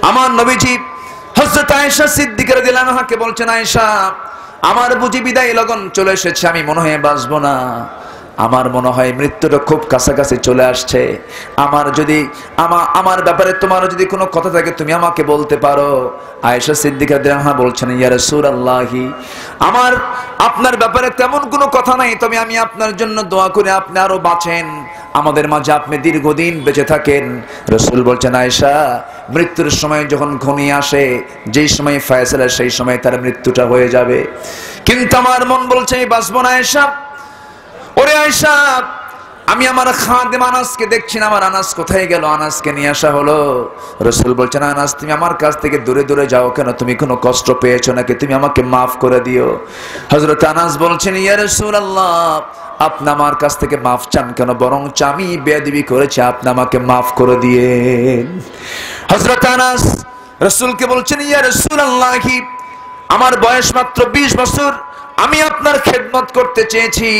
আমার নবীজি হযরত আয়েশা সিদ্দিকা রাদিয়াল্লাহু আনহাকে বলছেন, আয়েশা আমার বুঝি বিদায় লগন চলে এসেছে, আমি মনে হয় বাঁচবো না, আমার মনে হয় মৃত্যুটা খুব কাছাকাছি চলে আসছে। আমার ব্যাপারে তোমার যদি কোনো কথা থাকে তুমি আমাকে বলতে পারো। আয়েশা সিদ্দিকা রাদিয়াল্লাহু আনহা বলছেন, ইয়া রাসূলুল্লাহি, আমার আপনার ব্যাপারে তেমন কোনো কথা নাই, তবে আমি আপনার জন্য দোয়া করি আপনি আরো বাঁচেন, আমাদের মাঝে আপনি দীর্ঘদিন বেঁচে থাকেন। রাসূল বলছেন, আয়েশা মৃত্যুর সময় যখন ঘনিয়ে আসে, যেই সময় ফয়সালা, সেই সময় তার মৃত্যুটা হয়ে যাবে, কিন্তু আমার মন বলছে আমি বাঁচবো না। আয়েশা, ওরে আয়েশা, আমি আমার খাদেম আনাসকে দেখছি না, আমার আনাস কোথায় গেল? আনাসকে নিয়ে আসা হলো। রাসূল বলছেন, আনাস তুমি আমার কাছ থেকে দূরে দূরে যাও কেন? তুমি কোনো কষ্ট পেয়েছো নাকি? তুমি আমাকে মাফ করে দিও। হযরত আনাস বলছেন, ইয়া রাসূলুল্লাহ, আপনি আমার কাছ থেকে মাফ চান কেন? বরং আমি বেয়াদবি করেছি, আপনি আমাকে মাফ করে দিয়েন। হযরত আনাস রাসূলকে বলছেন, ইয়া রাসূলুল্লাহি, আমার বয়স মাত্র 20 বছর, আমি আপনার খেদমত করতে চেয়েছি,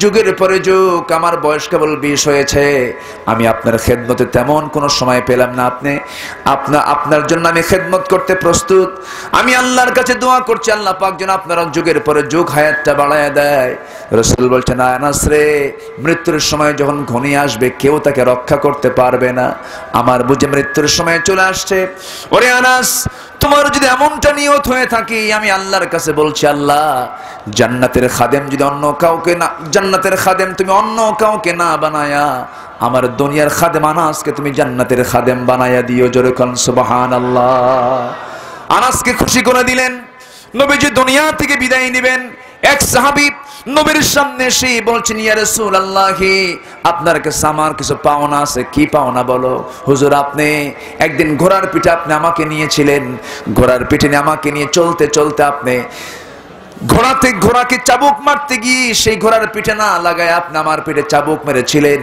যুগের পরে যুগ, আমার বয়স কেবল 20 হয়েছে, আমি আপনার খেদমতে তেমন কোনো সময় পেলাম না, আপনার জন্য আমি খেদমত করতে প্রস্তুত। আমি আল্লাহর কাছে দোয়া করছি, আল্লাহ পাক যেন আপনার যুগের পরে যুগ হায়াতটা বাড়ায় দেয়। রাসূল বলছেন, আনাস রে, মৃত্যুর সময় যখন ঘনিয়ে আসবে কেউ তাকে রক্ষা করতে পারবে না, আমার বুঝে মৃত্যুর সময় চলে আসছে। ওরে আনাস, তোমার যদি এমনটা নিয়ত হয়ে থাকে, আমি আল্লাহর কাছে বলছি, আল্লাহ জান্নাতের খাদেম যদি অন্য কাউকে না, জান্নাতের খাদেম তুমি অন্য কাউকে না বানায়া আমার দুনিয়ার খাদেম আনাসকে তুমি জান্নাতের খাদেম বানায়া দিও। জোরে কোন সুবহানাল্লাহ। আনাসকে খুশি করে দিলেন। নবীজি দুনিয়া থেকে বিদায় নেবেন, এক সাহাবী নবীর সামনে এসে বলছেন, ইয়া রাসূলুল্লাহি, আপনার কাছে আমার কিছু পাওনা আছে। কি পাওনা বলো? হুজুর, আপনি একদিন ঘোড়ার পিঠে আপনি আমাকে নিয়েছিলেন, ঘোড়ার পিঠে আমাকে নিয়ে চলতে চলতে আপনি ঘোড়াকে চাবুক মারতে গিয়ে সেই ঘোড়ার পিঠে না লাগায় আপনি আমার পিঠে চাবুক মেরেছিলেন।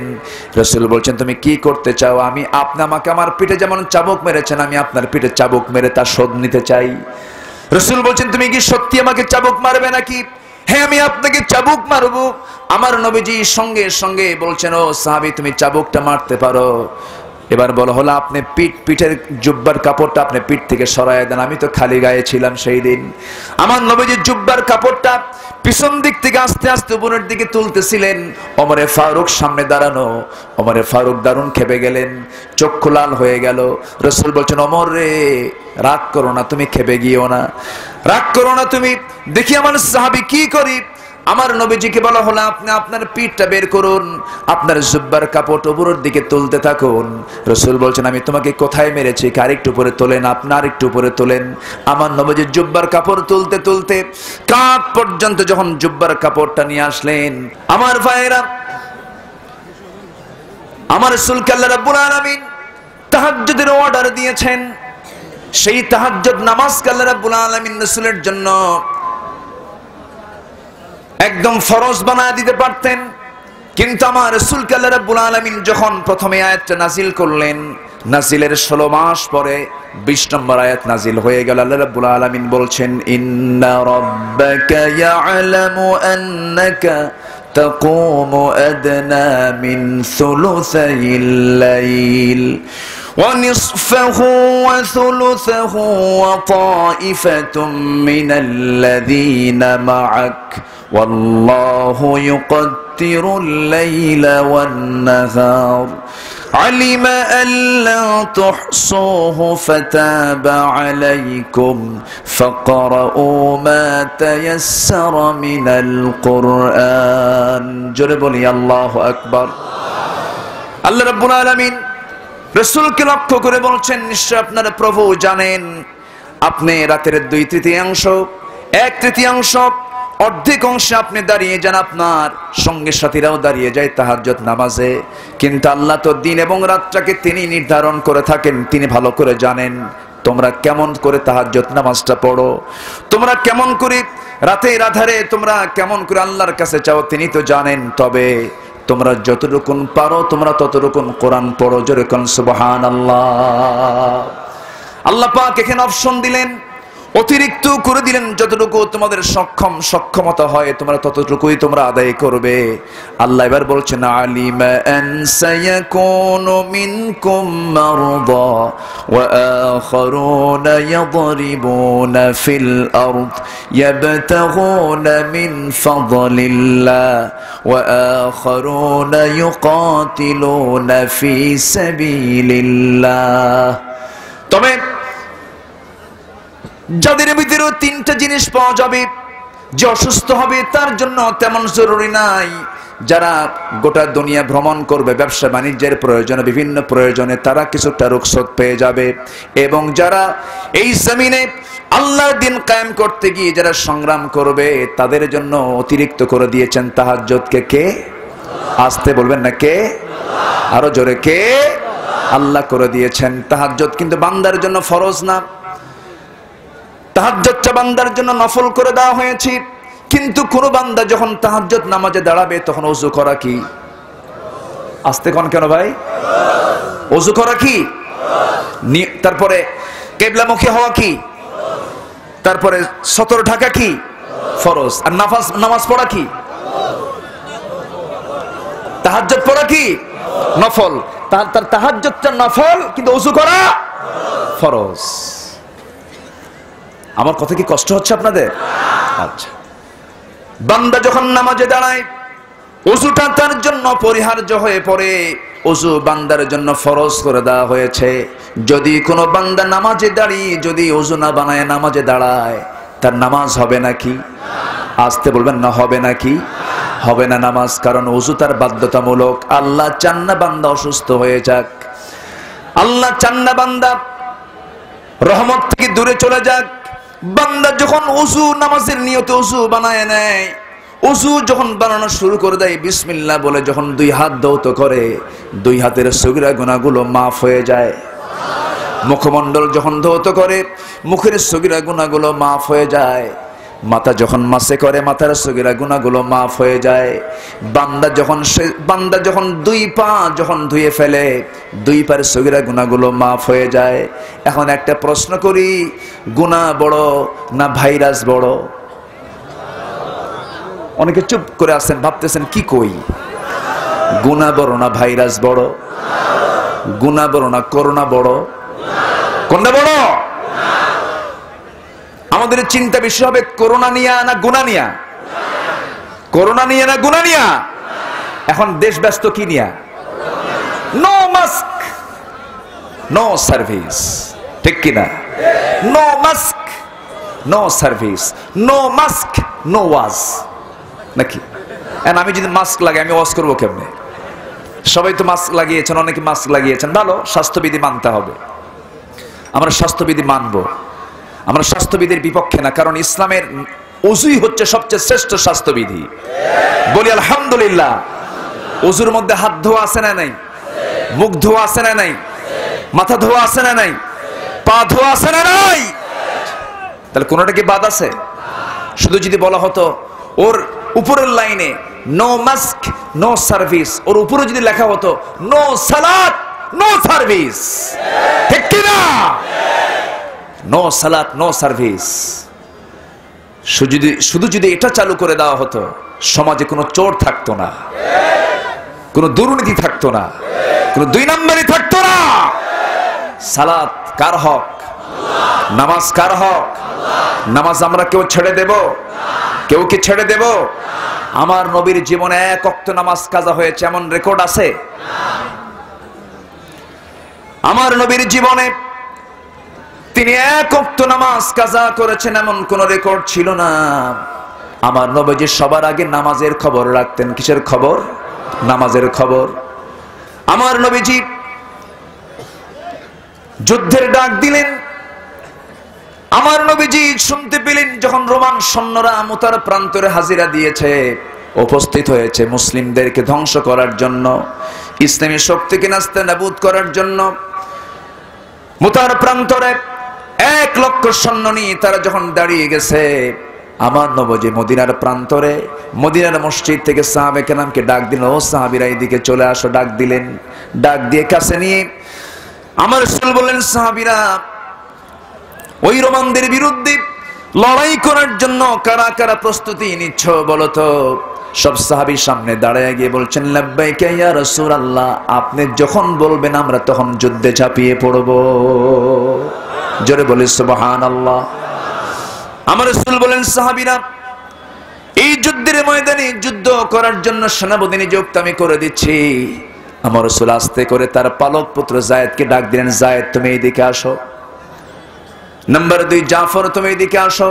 রাসূল বলছেন, তুমি কি করতে চাও? আপনি আমাকে আমার পিঠে যেমন চাবুক মেরেছেন, আমি আপনার পিঠে চাবুক মেরে তার শোধ নিতে চাই। রাসূল বলছেন, তুমি কি সত্যি আমাকে চাবুক মারবে নাকি? হ্যাঁ, আমি আপনাকে চাবুক মারবো। আমার নবীজি সঙ্গে সঙ্গে বলছেন, ও সাহাবী, তুমি চাবুকটা মারতে পারো। এবার বলা হলো, আপনি পিঠের জুব্বার কাপড়টা আপনি পিঠ থেকে সরায় দেন, আমি তো খালি গায়ে ছিলাম সেই দিন। আমার নবীজি জুব্বার কাপড়টা পিছন দিক থেকে আস্তে আস্তে উপরের দিকে তুলতেছিলেন। ওমরে ফারুক সামনে দাঁড়ানো, ওমরে ফারুক দারুণ খেপে গেলেন, চক্ষু লাল হয়ে গেল। রাসূল বলছেন, ওমর রে, রাগ করো না, তুমি খেপে গিয়েও না, রাগ করো না তুমি। দেখি আমার সাহাবী কি করি। আমার নবীজিকে বলা হলো, আপনি আপনার পিঠটা বের করুন, আপনার জুব্বার কাপড় উপরের দিকে তুলতে থাকুন। রাসূল বলছেন, আমি তোমাকে কোথায় মেরেছি? আরেকটু উপরে তোলেন, আপনি আরেকটু উপরে তোলেন। আমার নবীজির জুব্বার কাপড় তুলতে তুলতে কাঁধ পর্যন্ত যখন জুব্বার কাপড়টা নিয়ে আসলেন, আমার ভাইয়েরা, আমার রাসূলকে আল্লাহ রাব্বুল আলামিন তাহাজ্জুদের অর্ডার দিয়েছেন। সেই তাহাজ্জুদ নামাজকে আল্লাহ রাব্বুল আলামিন রাসূলের জন্য একদম ফরজ বানায় দিতে পারতেন, কিন্তু আমার রাসূলকে আল্লাহ রাব্বুল আলামিন যখন প্রথমে আয়াতটা নাজিল করলেন, নাজিলের 16 মাস পরে 20 নম্বর আয়াত নাজিল হয়ে গেল। আল্লাহ রাব্বুল আলামিন বলছেন, ইন্না রাব্বাকা ইয়ালামু আন্নাকা তাকুমু আদনা মিন সুলুসাইল লাইল ওয়া নিসফাহু ওয়া সুলুসাহু ওয়া তাইফাতুম মিনাল্লাযীনা মা'আক ওয়াল্লাহু ইউকাত্তিরুল লাইলা ওয়ান নাহার علم أن لا تحصوه فتاب عليكم فاقرؤوا ما تيسر من القرآن জোরে বলি আল্লাহু আকবার। আল্লাহ রাব্বুল আলামিন রাসূলকে লক্ষ্য করে বলছেন, নিশ্চয় আপনার প্রভু জানেন আপনি রাতের 2/3 1/3 অর্ধেক অংশে আপনি দাঁড়িয়ে যান, আপনার সঙ্গে সাথীরাও দাঁড়িয়ে যায় তাহাজ্জুদ নামাজে, কিন্তু আল্লাহ তো দিন এবং রাতটাকে তিনি নির্ধারণ করে থাকেন, তিনি ভালো করে জানেন তোমরা কেমন করে তাহাজ্জুদ নামাজটা পড়ো, তোমরা কেমন করে রাতের আধারে তোমরা কেমন করে আল্লাহর কাছে চাও, তিনি তো জানেন। তবে তোমরা যতটুকু পারো তোমরা ততটুকু কোরআন পড়ো। জোরে কোন সুবহানাল্লাহ। আল্লাহ পাক এখানে অপশন দিলেন, অতিরিক্ত করে দিলেন, যতটুকু তোমাদের সক্ষমতা হয় তোমরা ততটুকুই তোমরা আদায় করবে। আল্লাহ এবার বলছেন আলিমা আন সায়াকুনু মিনকুম মারদা ওয়া আখারুনা ইয়াদরিবুনা ফিল আরদ ইয়াবতাগুনা মিন ফাদলিল্লাহ ওয়া আখারুনা ইউকাতিলুনা ফি সাবিলিল্লাহ। তবে যাদের ভিতরে তিনটা জিনিস পাওয়া যাবে, যে অসুস্থ হবে তার জন্য তেমন জরুরি নাই, যারা গোটা দুনিয়া ভ্রমণ করবে ব্যবসা বাণিজ্যের প্রয়োজনে বিভিন্ন প্রয়োজনে তারা কিছুটা রুখসত পেয়ে যাবে, এবং যারা এই জমিনে আল্লাহর দিন কায়েম করতে গিয়ে যারা সংগ্রাম করবে তাদের জন্য অতিরিক্ত করে দিয়েছেন তাহাজ্জুদকে। কে? আসতে বলবেন না কে? আরো জোরে কে? আল্লাহ করে দিয়েছেন। তাহাজ্জুদ কিন্তু বান্দার জন্য ফরজ না, তাহাজ্জুদটা বান্দার জন্য নফল করে দেওয়া হয়েছে। কিন্তু কোন বান্দা যখন তাহাজ্জুদ নামাজে দাঁড়াবে তখন ওযু করা কি? আস্তে কোন কেন ভাই? ওযু করা কি? তারপরে কিবলামুখী হওয়া কি? তারপরে সতর ঢাকা কি? ফরজ। আর নামাজ পড়া কি? তাহাজ্জুদ পড়া কি? নফল। তার তাহাজ্জুদটা নফল, কিন্তু ওযু করা ফরজ। আমার কথা কি কষ্ট হচ্ছে আপনাদের? আচ্ছা, বান্দা যখন নামাজে দাঁড়ায় ওযুটা তার জন্য পরিহার্য হয়ে পড়ে। ওযু বান্দার জন্য ফরজ করে দেওয়া হয়েছে। যদি কোনো বান্দা নামাজে দাঁড়িয়ে যদি ওযু না বানায় নামাজে দাঁড়ায় তার নামাজ হবে নাকি? আসতে বলবেন না, হবে নাকি? হবে না নামাজ, কারণ ওযু তার বাধ্যতামূলক। আল্লাহ চান না বান্দা অসুস্থ হয়ে যাক, আল্লাহ চান না বান্দা রহমত থেকে দূরে চলে যাক। বান্দা যখন ওযু নামাজের নিয়তে ওযু বানায় নেয়, ওযু যখন বানানো শুরু করে দেয় বিসমিল্লাহ বলে যখন দুই হাত ধৌত করে, দুই হাতের সগীরা গুনাহগুলো মাফ হয়ে যায়। মুখমণ্ডল যখন ধৌত করে মুখের সগীরা গুনাহগুলো মাফ হয়ে যায়। মাথা যখন মাসে করে মাথার সগীরা গুনাহগুলো মাফ হয়ে যায়। বান্দা যখন দুই পা যখন ধুয়ে ফেলে দুই পার সগীরা গুনাহগুলো মাফ হয়ে যায়। এখন একটা প্রশ্ন করি, গুনাহ বড় না ভাইরাস বড়? অনেকে চুপ করে আছেন, ভাবতেছেন কি কই। গুনাহ বড় না ভাইরাস বড়? গুনাহ বড় না করোনা বড়? কোনটা বড়? আমাদের চিন্তা বেশি হবে করোনা নিয়া না গুনাহ নিয়া? করোনা নিয়ে না গুনাহ নিয়া? এখন দেশ ব্যস্ত কি নিয়া? নো মাস্ক নো সার্ভিস, ঠিক কিনা? No mask no service, no mask no ওয়াজ, নাকি? আমি যদি মাস্ক লাগাই আমি ওয়াজ করবো কেমনে? সবাই তো মাস্ক লাগিয়েছেন, অনেকে মাস্ক লাগিয়েছেন, ভালো, স্বাস্থ্যবিধি মানতে হবে। আমরা স্বাস্থ্যবিধি মানবো, আমরা স্বাস্থ্যবিধির বিপক্ষে না, কারণ ইসলামের ওযুই হচ্ছে সবচেয়ে শ্রেষ্ঠ স্বাস্থ্যবিধি। বলি আলহামদুলিল্লাহ। ওযুর মধ্যে হাত ধোয়া আছে না নাই? মুখ ধোয়া আছে না নাই? মাথা ধোয়া আছে না নাই? পা ধোয়া আছে না নাই? তাহলে কোনটা কি বাদ আছে? শুধু যদি বলা হতো ওর উপরের লাইনে নো মাস্ক নো সার্ভিস, ওর উপরে যদি লেখা হতো নো সালাত নো সার্ভিস, ঠিক কিনা? নো সালাত নো সার্ভিস। শুধু যদি এটা চালু করে দেওয়া হতো সমাজে কোনো চোর থাকতো না, কোনো দুর্নীতি থাকতো না, কোনো দুই নম্বরই থাকতো না। সালাত কার হক? নামাজ কার হক? নামাজ আমরা কেউ ছেড়ে দেব? কেউ কি ছেড়ে দেব? আমার নবীর জীবনে এক ওয়াক্ত নামাজ কাজা হয়েছে এমন রেকর্ড আছে? আমার নবীর জীবনে তিনি এক ওয়াক্ত নামাজ কাজা করেছেন এমন কোন রেকর্ড ছিল না। আমার নবীজি সবার আগে নামাজের খবর রাখতেন। কিসের খবর? নামাজের খবর। আমার নবীজি যুদ্ধের ডাক দিলেন। আমার নবীজি শুনতে পেলেন যখন রোমান সৈন্যরা মুতার প্রান্তরে হাজিরা দিয়েছে, উপস্থিত হয়েছে মুসলিমদেরকে ধ্বংস করার জন্য, ইসলামী শক্তিকে নাস্তানাবুদ করার জন্য। মুতার প্রান্তরে 1 লক্ষ সৈন্য নিয়ে তারা যখন দাঁড়িয়ে গেছে, আমার নবীজি মদিনার প্রান্তরে মদিনার মসজিদ থেকে সাহাবে কেরামকে ডাক দিল, ও সাহাবীরা এদিকে চলে আসো। ডাক দিলেন, ডাক দিয়ে কাছে নিয়ে আমার রাসূল বললেন, সাহাবীরা ওই রোমানদের বিরুদ্ধে লড়াই করার জন্য কারা কারা প্রস্তুতি নিচ্ছ বলো তো? সব সাহাবীর সামনে দাঁড়ায় গিয়ে বলছেন, লাব্বাইকা ইয়া রাসূলুল্লাহ, আপনি যখন বলবেন আমরা তখন যুদ্ধে ঝাঁপিয়ে পড়ব। জোরে বলে সুবহানাল্লাহ। আমার রাসূল বলেন, সাহাবীরা, এই যুদ্ধের ময়দানে যুদ্ধ করার জন্য সেনাপতি নিযুক্ত আমি করে দিচ্ছি। আমার রাসূল আস্তে করে তার পালক পুত্র যায়েদকে ডাক দিলেন, যায়েদ তুমি এইদিকে আসো। নাম্বার 2 জাফর তুমি এইদিকে আসো।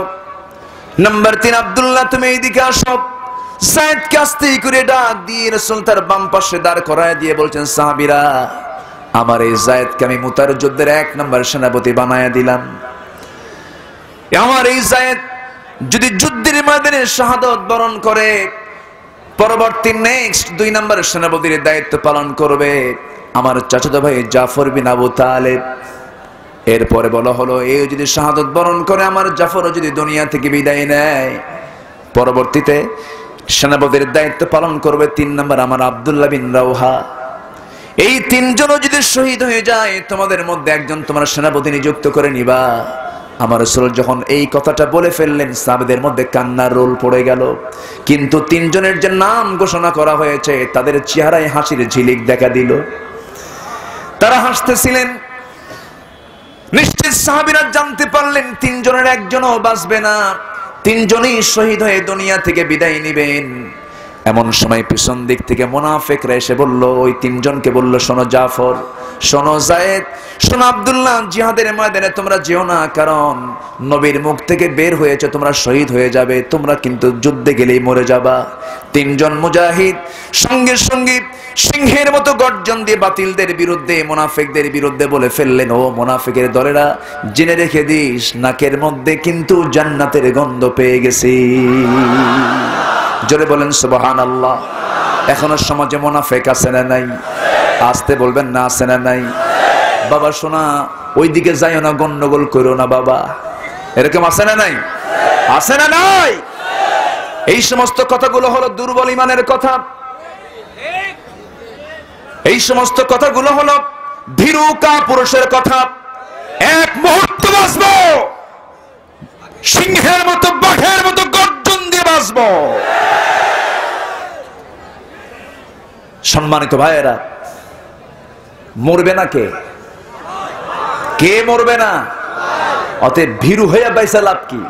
নাম্বার 3 আব্দুল্লাহ তুমি এইদিকে আসো। যায়েদকে আস্তে করে ডাক দিয়ে রাসূল তার বাম পাশে দাঁড় করায় দিয়ে বলছেন, সাহাবীরা, আমার এই যায়েদকে আমি মুতার যুদ্ধের 1 নম্বর সেনাপতি বানায়া দিলাম। আমার এই যায়েদ যদি যুদ্ধের ময়দানে শাহাদাত বরণ করে, পরবর্তী নেক্সট 2 নম্বর সেনাপতির দায়িত্ব পালন করবে আমার চাচাতো ভাই জাফর বিন আবু তালেব। এরপরে বলা হলো, এই যদি শাহাদাত বরণ করে, আমার জাফরও যদি দুনিয়া থেকে বিদায় নেয়, পরবর্তীতে সেনাপতির দায়িত্ব পালন করবে 3 নম্বর আমার আব্দুল্লাহ বিন রাওহা। এই 3 জনও যদি শহীদ হয়ে যায়, তোমাদের মধ্যে একজন তোমার সেনাপতি নিযুক্ত করে নিবা। আমার রাসূল যখন এই কথাটা বলে ফেললেন, সাহাবাদের মধ্যে কান্নার রোল পড়ে গেল। কিন্তু 3 জনের যে নাম ঘোষণা করা হয়েছে, তাদের চেহারায় হাসির ঝিলিক দেখা দিল। তারা হাসতেছিলেন। নিশ্চিত সাহাবীরা জানতে পারলেন 3 জনের একজনও বাঁচবে না, 3 জনই শহীদ হয়ে দুনিয়া থেকে বিদায় নেবেন। এমন সময় পিছন দিক থেকে মুনাফিকরা এসে বলল, ওই 3 জনকে বলল, শোনো জাফর, শোনো যায়েদ, শোনো আব্দুল্লাহ, জিহাদের ময়দানে তোমরা যেও না, কারণ নবীর মুখ থেকে বের হয়েছে তোমরা শহীদ হয়ে যাবে, তোমরা কিন্তু যুদ্ধে গেলেই মরে যাবা। 3 জন মুজাহিদ সঙ্গে সঙ্গে সিংহের মতো গর্জন দিয়ে বাতিলদের বিরুদ্ধে, মুনাফিকদের বিরুদ্ধে বলে ফেললেন, ও মুনাফিকের দলেরা, জেনে রেখে দিস, নাকের মধ্যে কিন্তু জান্নাতের গন্ধ পেয়ে গেছি। জোরে বলেন সুবহানাল্লাহ। এখনো সমাজে মুনাফিক আছে না নাই? আসতে বলবেন না, আছে না নাই? বাবা শোনা, ওইদিকে যাইও না, গন্ডগোল করো না বাবা, এরকম আছে না নাই? আছে না নাই? এই সমস্ত কথাগুলো হলো দুর্বল ইমানের কথা। এই সমস্ত কথাগুলো হলো ভীরু কাপুরুষের কথা। এক মুহূর্ত বাঁচবো, সিংহের মতো বাঘের মতো গর্জন দিয়ে বাঁচবো। সম্মানিত ভাইয়েরা, মরবে না কে? কে মরবে না? অতএব ভীরু হয়ে বাইসা লাভ কি?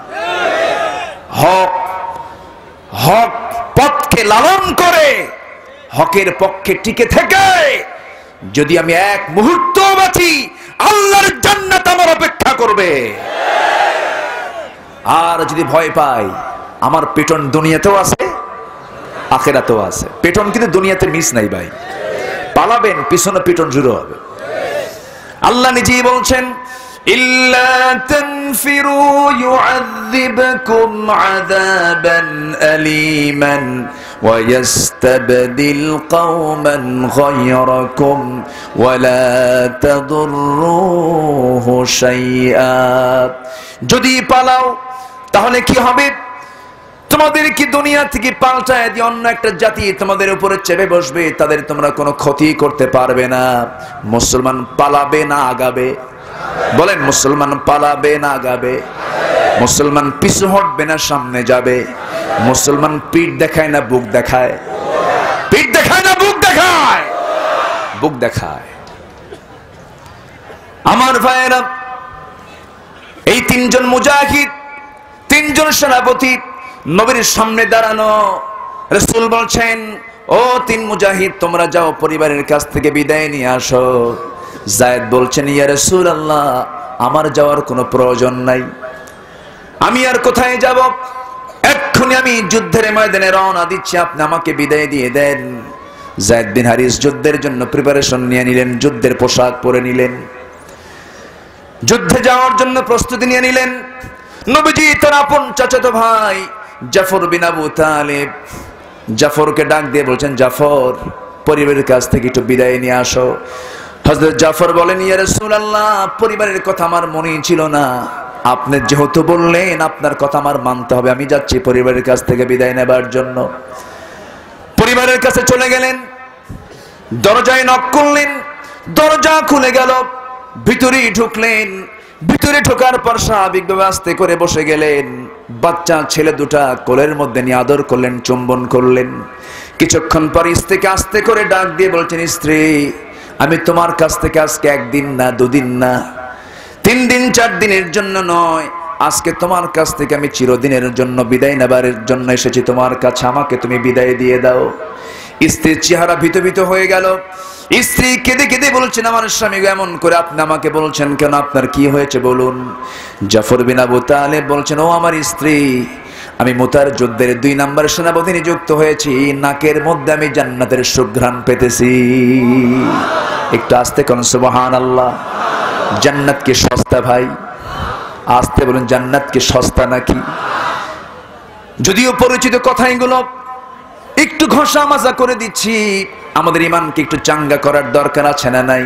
হক হক পথকে লালন করে হকের পক্ষে টিকে থেকে যদি আমি এক মুহূর্ত বাঁচি, আল্লাহর জান্নাত আমার অপেক্ষা করবে। আর যদি ভয় পাই, আমার পেটন দুনিয়াতেও আছে, আখিরাতেও আছে। পেটন কিন্তু দুনিয়াতে মিস নাই ভাই। পালাবেন, পিছনে পেটন শুরু হবে। আল্লাহ নিজেই বলছেন, ইল্লা তানফিরু ইউআযিবকুম আযাবান আলীমান ওয়া ইস্তাবদিল কওমান গায়রাকুম ওয়া লা তাদুররুহু শাইআ। যদি পালাও তাহলে কি হবে? তোমাদের কি দুনিয়া থেকে পাল্টায় দিয়ে অন্য একটা জাতি তোমাদের উপরে চেপে বসবে, তাদের তোমরা কোনো ক্ষতি করতে পারবে না। মুসলমান পালাবে না আগাবে? বলেন, মুসলমান পালাবে না আগাবে? মুসলমান পিছু হটবে না সামনে যাবে? মুসলমান পিঠ দেখায় না বুক দেখায়? পিঠ দেখায় না বুক দেখায়? বুক দেখায়। আমার ভাইয়েরা, এই 3 জন মুজাহিদ, 3 জন সেনাপতি নবীর সামনে দাঁড়ানো। রাসূল বলছেন, ও 3 মুজাহিদ, তোমরা যাও, পরিবারের কাছ থেকে বিদায় নিয়ে আসো। যায়েদ বলছেন, ইয়া রাসূলুল্লাহ, আমার যাওয়ার কোনো প্রয়োজন নাই, আমি আর কোথায় যাব? এক্ষুনি আমি যুদ্ধের ময়দানে রওনা দিচ্ছি, আপনি আমাকে বিদায় দিয়ে দেন। যায়েদ বিন হারিস যুদ্ধের জন্য প্রিপারেশন নিয়ে নিলেন, যুদ্ধের পোশাক পরে নিলেন, যুদ্ধে যাওয়ার জন্য প্রস্তুতি নিয়ে নিলেন। নবীজি তার আপন চাচাতো ভাই জাফর বিন আবু তালেব, জাফরকে ডাক দিয়ে বলছেন, জাফর, পরিবারের কাছ থেকে একটু বিদায় নিয়ে আসো। হযরত জাফর বলেন, ইয়া রাসূলুল্লাহ, পরিবারের কথা আমার মনেই ছিল না, আপনি যেহেতু বললেন আপনার কথা আমার মানতে হবে, আমি যাচ্ছি পরিবারের কাছ থেকে বিদায় নেবার জন্য। পরিবারের কাছে চলে গেলেন, দরজায় নক করলেন, দরজা খুলে গেল, ভিতরে ঢুকলেন। ভিতরে ঢোকার পর স্বাভাবিকভাবে আস্তে করে বসে গেলেন। বাচ্চা ছেলে দুটা কোলের মধ্যে নিয়ে আদর করলেন, চুম্বন করলেন। কিছুক্ষণ পর স্ত্রীকে আস্তে করে ডাক দিয়ে বলছেন, স্ত্রী, আমি তোমার কাছ থেকে আজকে একদিন না, দুদিন না, 3 দিন 4 দিনের জন্য নয়, আজকে তোমার কাছ থেকে আমি চিরদিনের জন্য বিদায় নেবার জন্য এসেছি তোমার কাছে, আমাকে তুমি বিদায় দিয়ে দাও। স্ত্রীর চেহারা ভীত হয়ে গেল। স্ত্রী কেঁদে কেঁদে বলছেন, আমার স্বামী এমন করে আপনি আমাকে বলছেন কেন, আপনার কি হয়েছে বলুন। জাফর বিন আবু তালেব বলছেন, ও আমার স্ত্রী, আমি মুতার যুদ্ধের 2 নম্বর সেনাপতি নিযুক্ত হয়েছি, নাকের মধ্যে আমি জান্নাতের সুঘ্রাণ পেতেছি। একটু আস্তে কোন সুবহানাল্লাহ। জান্নাত কি সস্তা ভাই? আস্তে বলুন, জান্নাত কি সস্তা নাকি? যদিও পরিচিত কথা এগুলো, একটু ঘষা মাজা করে দিচ্ছি, আমাদের ইমানকে একটু চাঙ্গা করার দরকার আছে না নাই?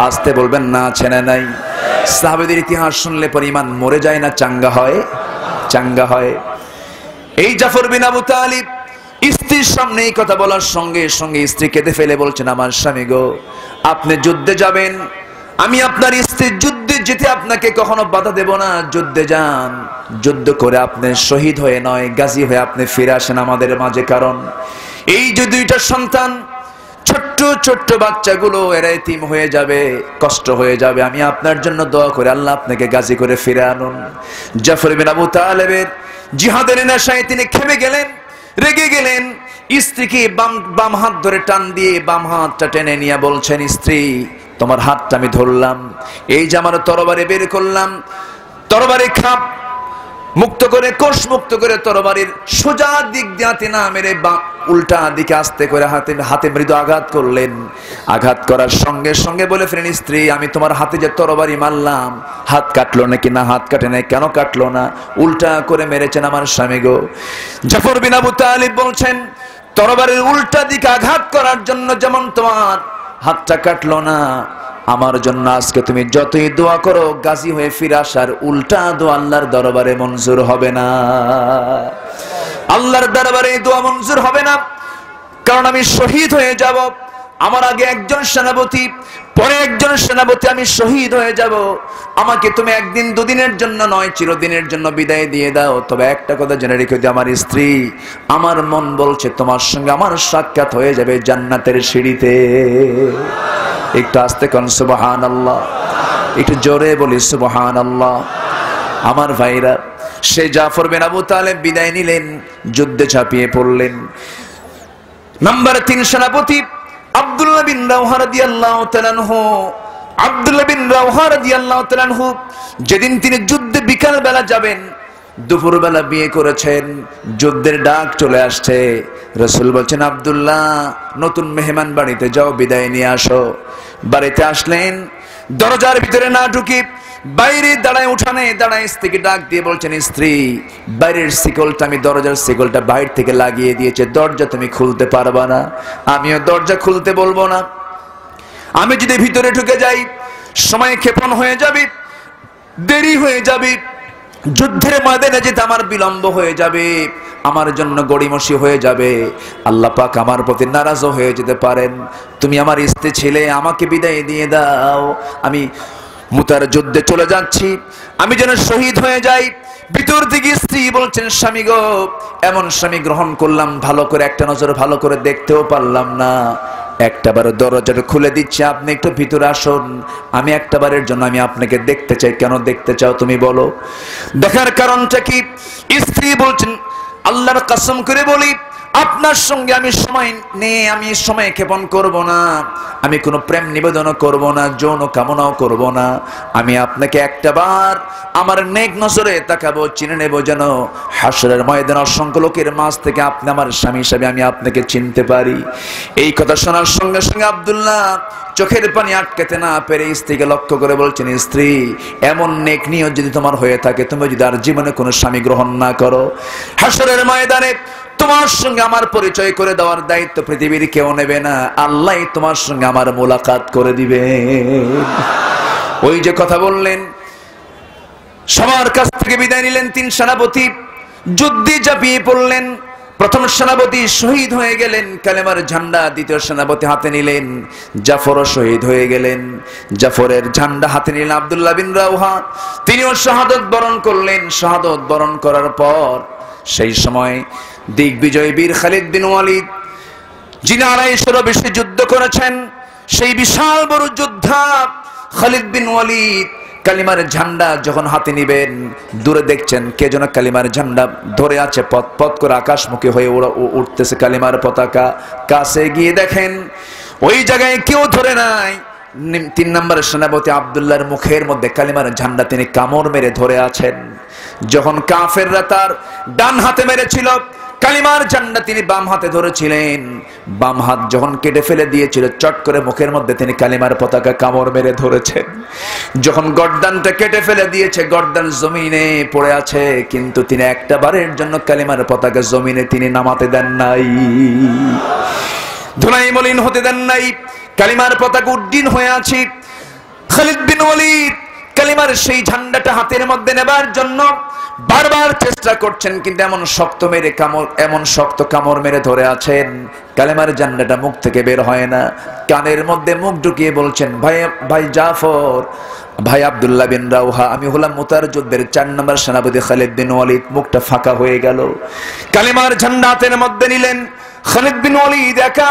আস্তে বলবেন না, আছে না নাই? সাহাবাদের ইতিহাস শুনলে পর ইমান মরে যায় না, চাঙ্গা হয়? চাঙ্গা হয়। এই জাফর বিন আবু তালিব স্ত্রীর সামনে এই কথা বলার সঙ্গে সঙ্গে স্ত্রী কেঁদে ফেলে বলছেন, আমার স্বামী গো, আপনি যুদ্ধে যাবেন, আমি আপনার স্ত্রীর যুদ্ধে যেতে আপনাকে কখনো বাধা দেব না। যুদ্ধে যান, যুদ্ধ করে আপনি শহীদ হয়ে নয়, গাজী হয়ে আপনি ফিরে আসেন আমাদের মাঝে। কারণ এই যে 2টা সন্তান, ছোট্ট ছোট্ট বাচ্চাগুলো, এরা এতিম হয়ে যাবে, কষ্ট হয়ে যাবে, আমি আপনার জন্য দোয়া করে আল্লাহ আপনাকে গাজী করে ফিরে আনুন। জাফর বিন আবু তালেবের জিহাদের নেশায় তিনি খেপে গেলেন, রেগে গেলেন। স্ত্রীকে বাম হাত ধরে টান দিয়ে বাম হাতটা টেনে নিয়ে বলছেন, স্ত্রী, তোমার হাতটা আমি ধরলাম, এই যে আমার তরবারি বের করলাম, তরবারি খাপ মুক্ত করে, কোষ মুক্ত করে তরবারির সোজা দিক দিয়ে না মেরে উল্টা দিকে আস্তে করে হাতে মৃদু আঘাত করলেন। আঘাত করার সঙ্গে সঙ্গে বলে ফেলেন, স্ত্রী, আমি তোমার হাতে যে তরবারি মারলাম, হাত কাটলো নাকি? না, হাত কাটে নাই। কেন কাটলো না? উল্টা করে মেরেছেন আমার স্বামী গো। জাফর বিন আবু তালিব বলছেন, তরবারির উল্টা দিকে আঘাত করার জন্য যেমন তোমার হাতটা কাটলো না, আমার জন্য আজকে তুমি যতই দোয়া করো, গাজী হয়ে ফিরে আসার উল্টা দোয়া আল্লাহর দরবারে মঞ্জুর হবে না। আল্লাহর দরবারে দোয়া মঞ্জুর হবে না, কারণ আমি শহীদ হয়ে যাব। আমার আগে একজন সেনাপতি, পরে একজন সেনাপতি, আমি শহীদ হয়ে যাব। আমাকে তুমি 1 দিন 2 দিনের জন্য নয়, চিরদিনের জন্য বিদায় দিয়ে দাও। তবে একটা কথা জেনে রেখে দিও, আমার স্ত্রী, আমার মন বলছে তোমার সঙ্গে আমার সাক্ষাৎ হয়ে যাবে জান্নাতের সিঁড়িতে। একটু আস্তে কোন সুবহানাল্লাহ, একটু জোরে বলি সুবহানাল্লাহ। আমার ভাইরা, সে জাফর বিন আবু তালেব বিদায় নিলেন, যুদ্ধে ঝাঁপিয়ে পড়লেন। নাম্বার 3 সেনাপতি আব্দুল্লাহ বিন রাওহা রাদিয়াল্লাহু তাআলা আনহু। আব্দুল্লাহ বিন রাওহা রাদিয়াল্লাহু তাআলা আনহু যেদিন তিনি যুদ্ধে বিকাল বেলা যাবেন, দুপুর বেলা বিয়ে করেছেন, যুদ্ধের ডাক চলে আসছে। রাসূল বলছেন, আব্দুল্লাহ, নতুন মেহমান বাড়িতে যাও, বিদায় নিয়ে আসো। বাড়িতে আসলেন, দরজার ভিতরে না ঢুকে বাইরে দাঁড়ায়, উঠানে দাঁড়ায় স্ত্রীকে ডাক দিয়ে বলছেন, স্ত্রী, বাইরের শিকলটা, আমি দরজার শিকলটা বাইরে থেকে লাগিয়ে দিয়েছে, দরজা তুমি খুলতে পারবা না, আমিও দরজা খুলতে বলবো না। আমি যদি ভিতরে ঢুকে যাই, সময় ক্ষেপণ হয়ে যাবে, দেরি হয়ে যাবে, যুদ্ধের ময়দানে যেতে আমার বিলম্ব হয়ে যাবে, আমার জন্য গড়িমসি হয়ে যাবে, আল্লাহ পাক আমার প্রতি নারাজ হয়ে যেতে পারেন। তুমি আমার স্ত্রী ছেলে, আমাকে বিদায় দিয়ে দাও, আমি মুতার যুদ্ধে চলে যাচ্ছি, আমি যেন শহীদ হয়ে যাই। ভিতর থেকে স্ত্রী বলছেন, স্বামী গো, এমন স্বামী গ্রহণ করলাম, ভালো করে একটা নজর ভালো করে দেখতেও পারলাম না, একটাবার দরজাটা খুলে দিচ্ছি, আপনি একটু ভিতরে আসুন, আমি একটাবারের জন্য আমি আপনাকে দেখতে চাই। কেন দেখতে চাও তুমি বলো? দেখার কারণটা কি? স্ত্রী বলছেন, আল্লাহর কসম করে বলি, আপনার সঙ্গে আমি সময় নেই, আমি সময় ক্ষেপণ করব না, আমি কোনো প্রেম নিবেদনও করব না, যৌন কামনাও করব না, আমি আপনাকে একটাবার আমার নেক নজরে তাকাবো, চিনে নেব, যেন হাসরের ময়দানে অসংখ্য লোকের মাঝ থেকে আপনি আমার স্বামী হিসাবে আমি আপনাকে চিনতে পারি। এই কথা শোনার সঙ্গে সঙ্গে আব্দুল্লাহ চোখের পানি আটকাতে না পেরে স্ত্রীকে লক্ষ্য করে বলছেন, স্ত্রী, এমন নেক নিয়ত যদি তোমার হয়ে থাকে, তুমি যদি আর জীবনে কোনো স্বামী গ্রহণ না করো, হাসরের ময়দানে তোমার সঙ্গে আমার পরিচয় করে দেওয়ার দায়িত্ব পৃথিবীর কেউ নেবে না, আল্লাহ তোমার সঙ্গে আমার মোলাকাত করে দিবে। ওই যে কথা বললেন, সবার কাছ থেকে বিদায় নিলেন 3 সেনাপতি, যুদ্ধে ঝাঁপিয়ে পড়লেন। প্রথম সেনাপতি শহীদ হয়ে গেলেন, কালেমার ঝান্ডা দ্বিতীয় সেনাপতি হাতে নিলেন। জাফরও শহীদ হয়ে গেলেন, জাফরের ঝান্ডা হাতে নিলেন আব্দুল্লাহ বিন রাওহা, তিনিও শাহাদাত বরণ করলেন। শাহাদাত বরণ করার পর সেই সময় দিগ্বিজয় বীর খালিদ বিন ওয়ালিদ, যিনি 250 বেশি যুদ্ধ করেছেন, সেই বিশাল বড় যোদ্ধা খালিদ বিন ওয়ালিদ কালিমার ঝান্ডা যখন হাতে নিবেন, দূরে দেখছেন কে যেন কালিমার ঝান্ডা ধরে আছে, পথ পথ করে আকাশমুখী হয়ে উঠতেছে কালিমার পতাকা। কাছে গিয়ে দেখেন ওই জায়গায় কেউ ধরে নাই। 3 নম্বরের সেনাপতি আব্দুল্লাহর মুখের মধ্যে কালিমার ঝান্ডা তিনি কামড় মেরে ধরে আছেন। যখন কাফেররা তার ডান হাতে মেরেছিল, কালিমার ঝান্ডা তিনি বাম হাতে ধরেছিলেন। বাম হাত যখন কেটে ফেলে দিয়েছিল, চট করে মুখের মধ্যে তিনি কালিমার পতাকা কামড় মেরে ধরেছেন। যখন গর্দানটা কেটে ফেলে দিয়েছে, গর্দান জমিনে পড়ে আছে, কিন্তু তিনি একটা বারের জন্য কালিমার পতাকা জমিনে তিনি নামাতে দেন নাই, ধুলাই মলিন হতে দেন নাই। কালিমার পতাকা উড্ডীন হয়ে আছে। খালিদ বিন ওয়ালিদ কালিমার সেই ঝান্ডাটা হাতের মধ্যে নেবার জন্য বারবার চেষ্টা করছেন, কিন্তু এমন শক্ত কামড় মেরে ধরে আছেন, কালিমার ঝান্ডাটা মুখ থেকে বের হয় না। কানের মধ্যে মুখ ঢুকিয়ে বলছেন, ভাই জাফর, ভাই আব্দুল্লাহ বিন রাওহা, আমি হলাম মুতার যুদ্ধের 4 নম্বর সেনাপতি খালিদ বিন ওয়ালিদ। মুখটা ফাঁকা হয়ে গেল। কালিমার ঝান্ডা হাতের মধ্যে নিলেন। খালিদ বিন ওয়ালিদ একা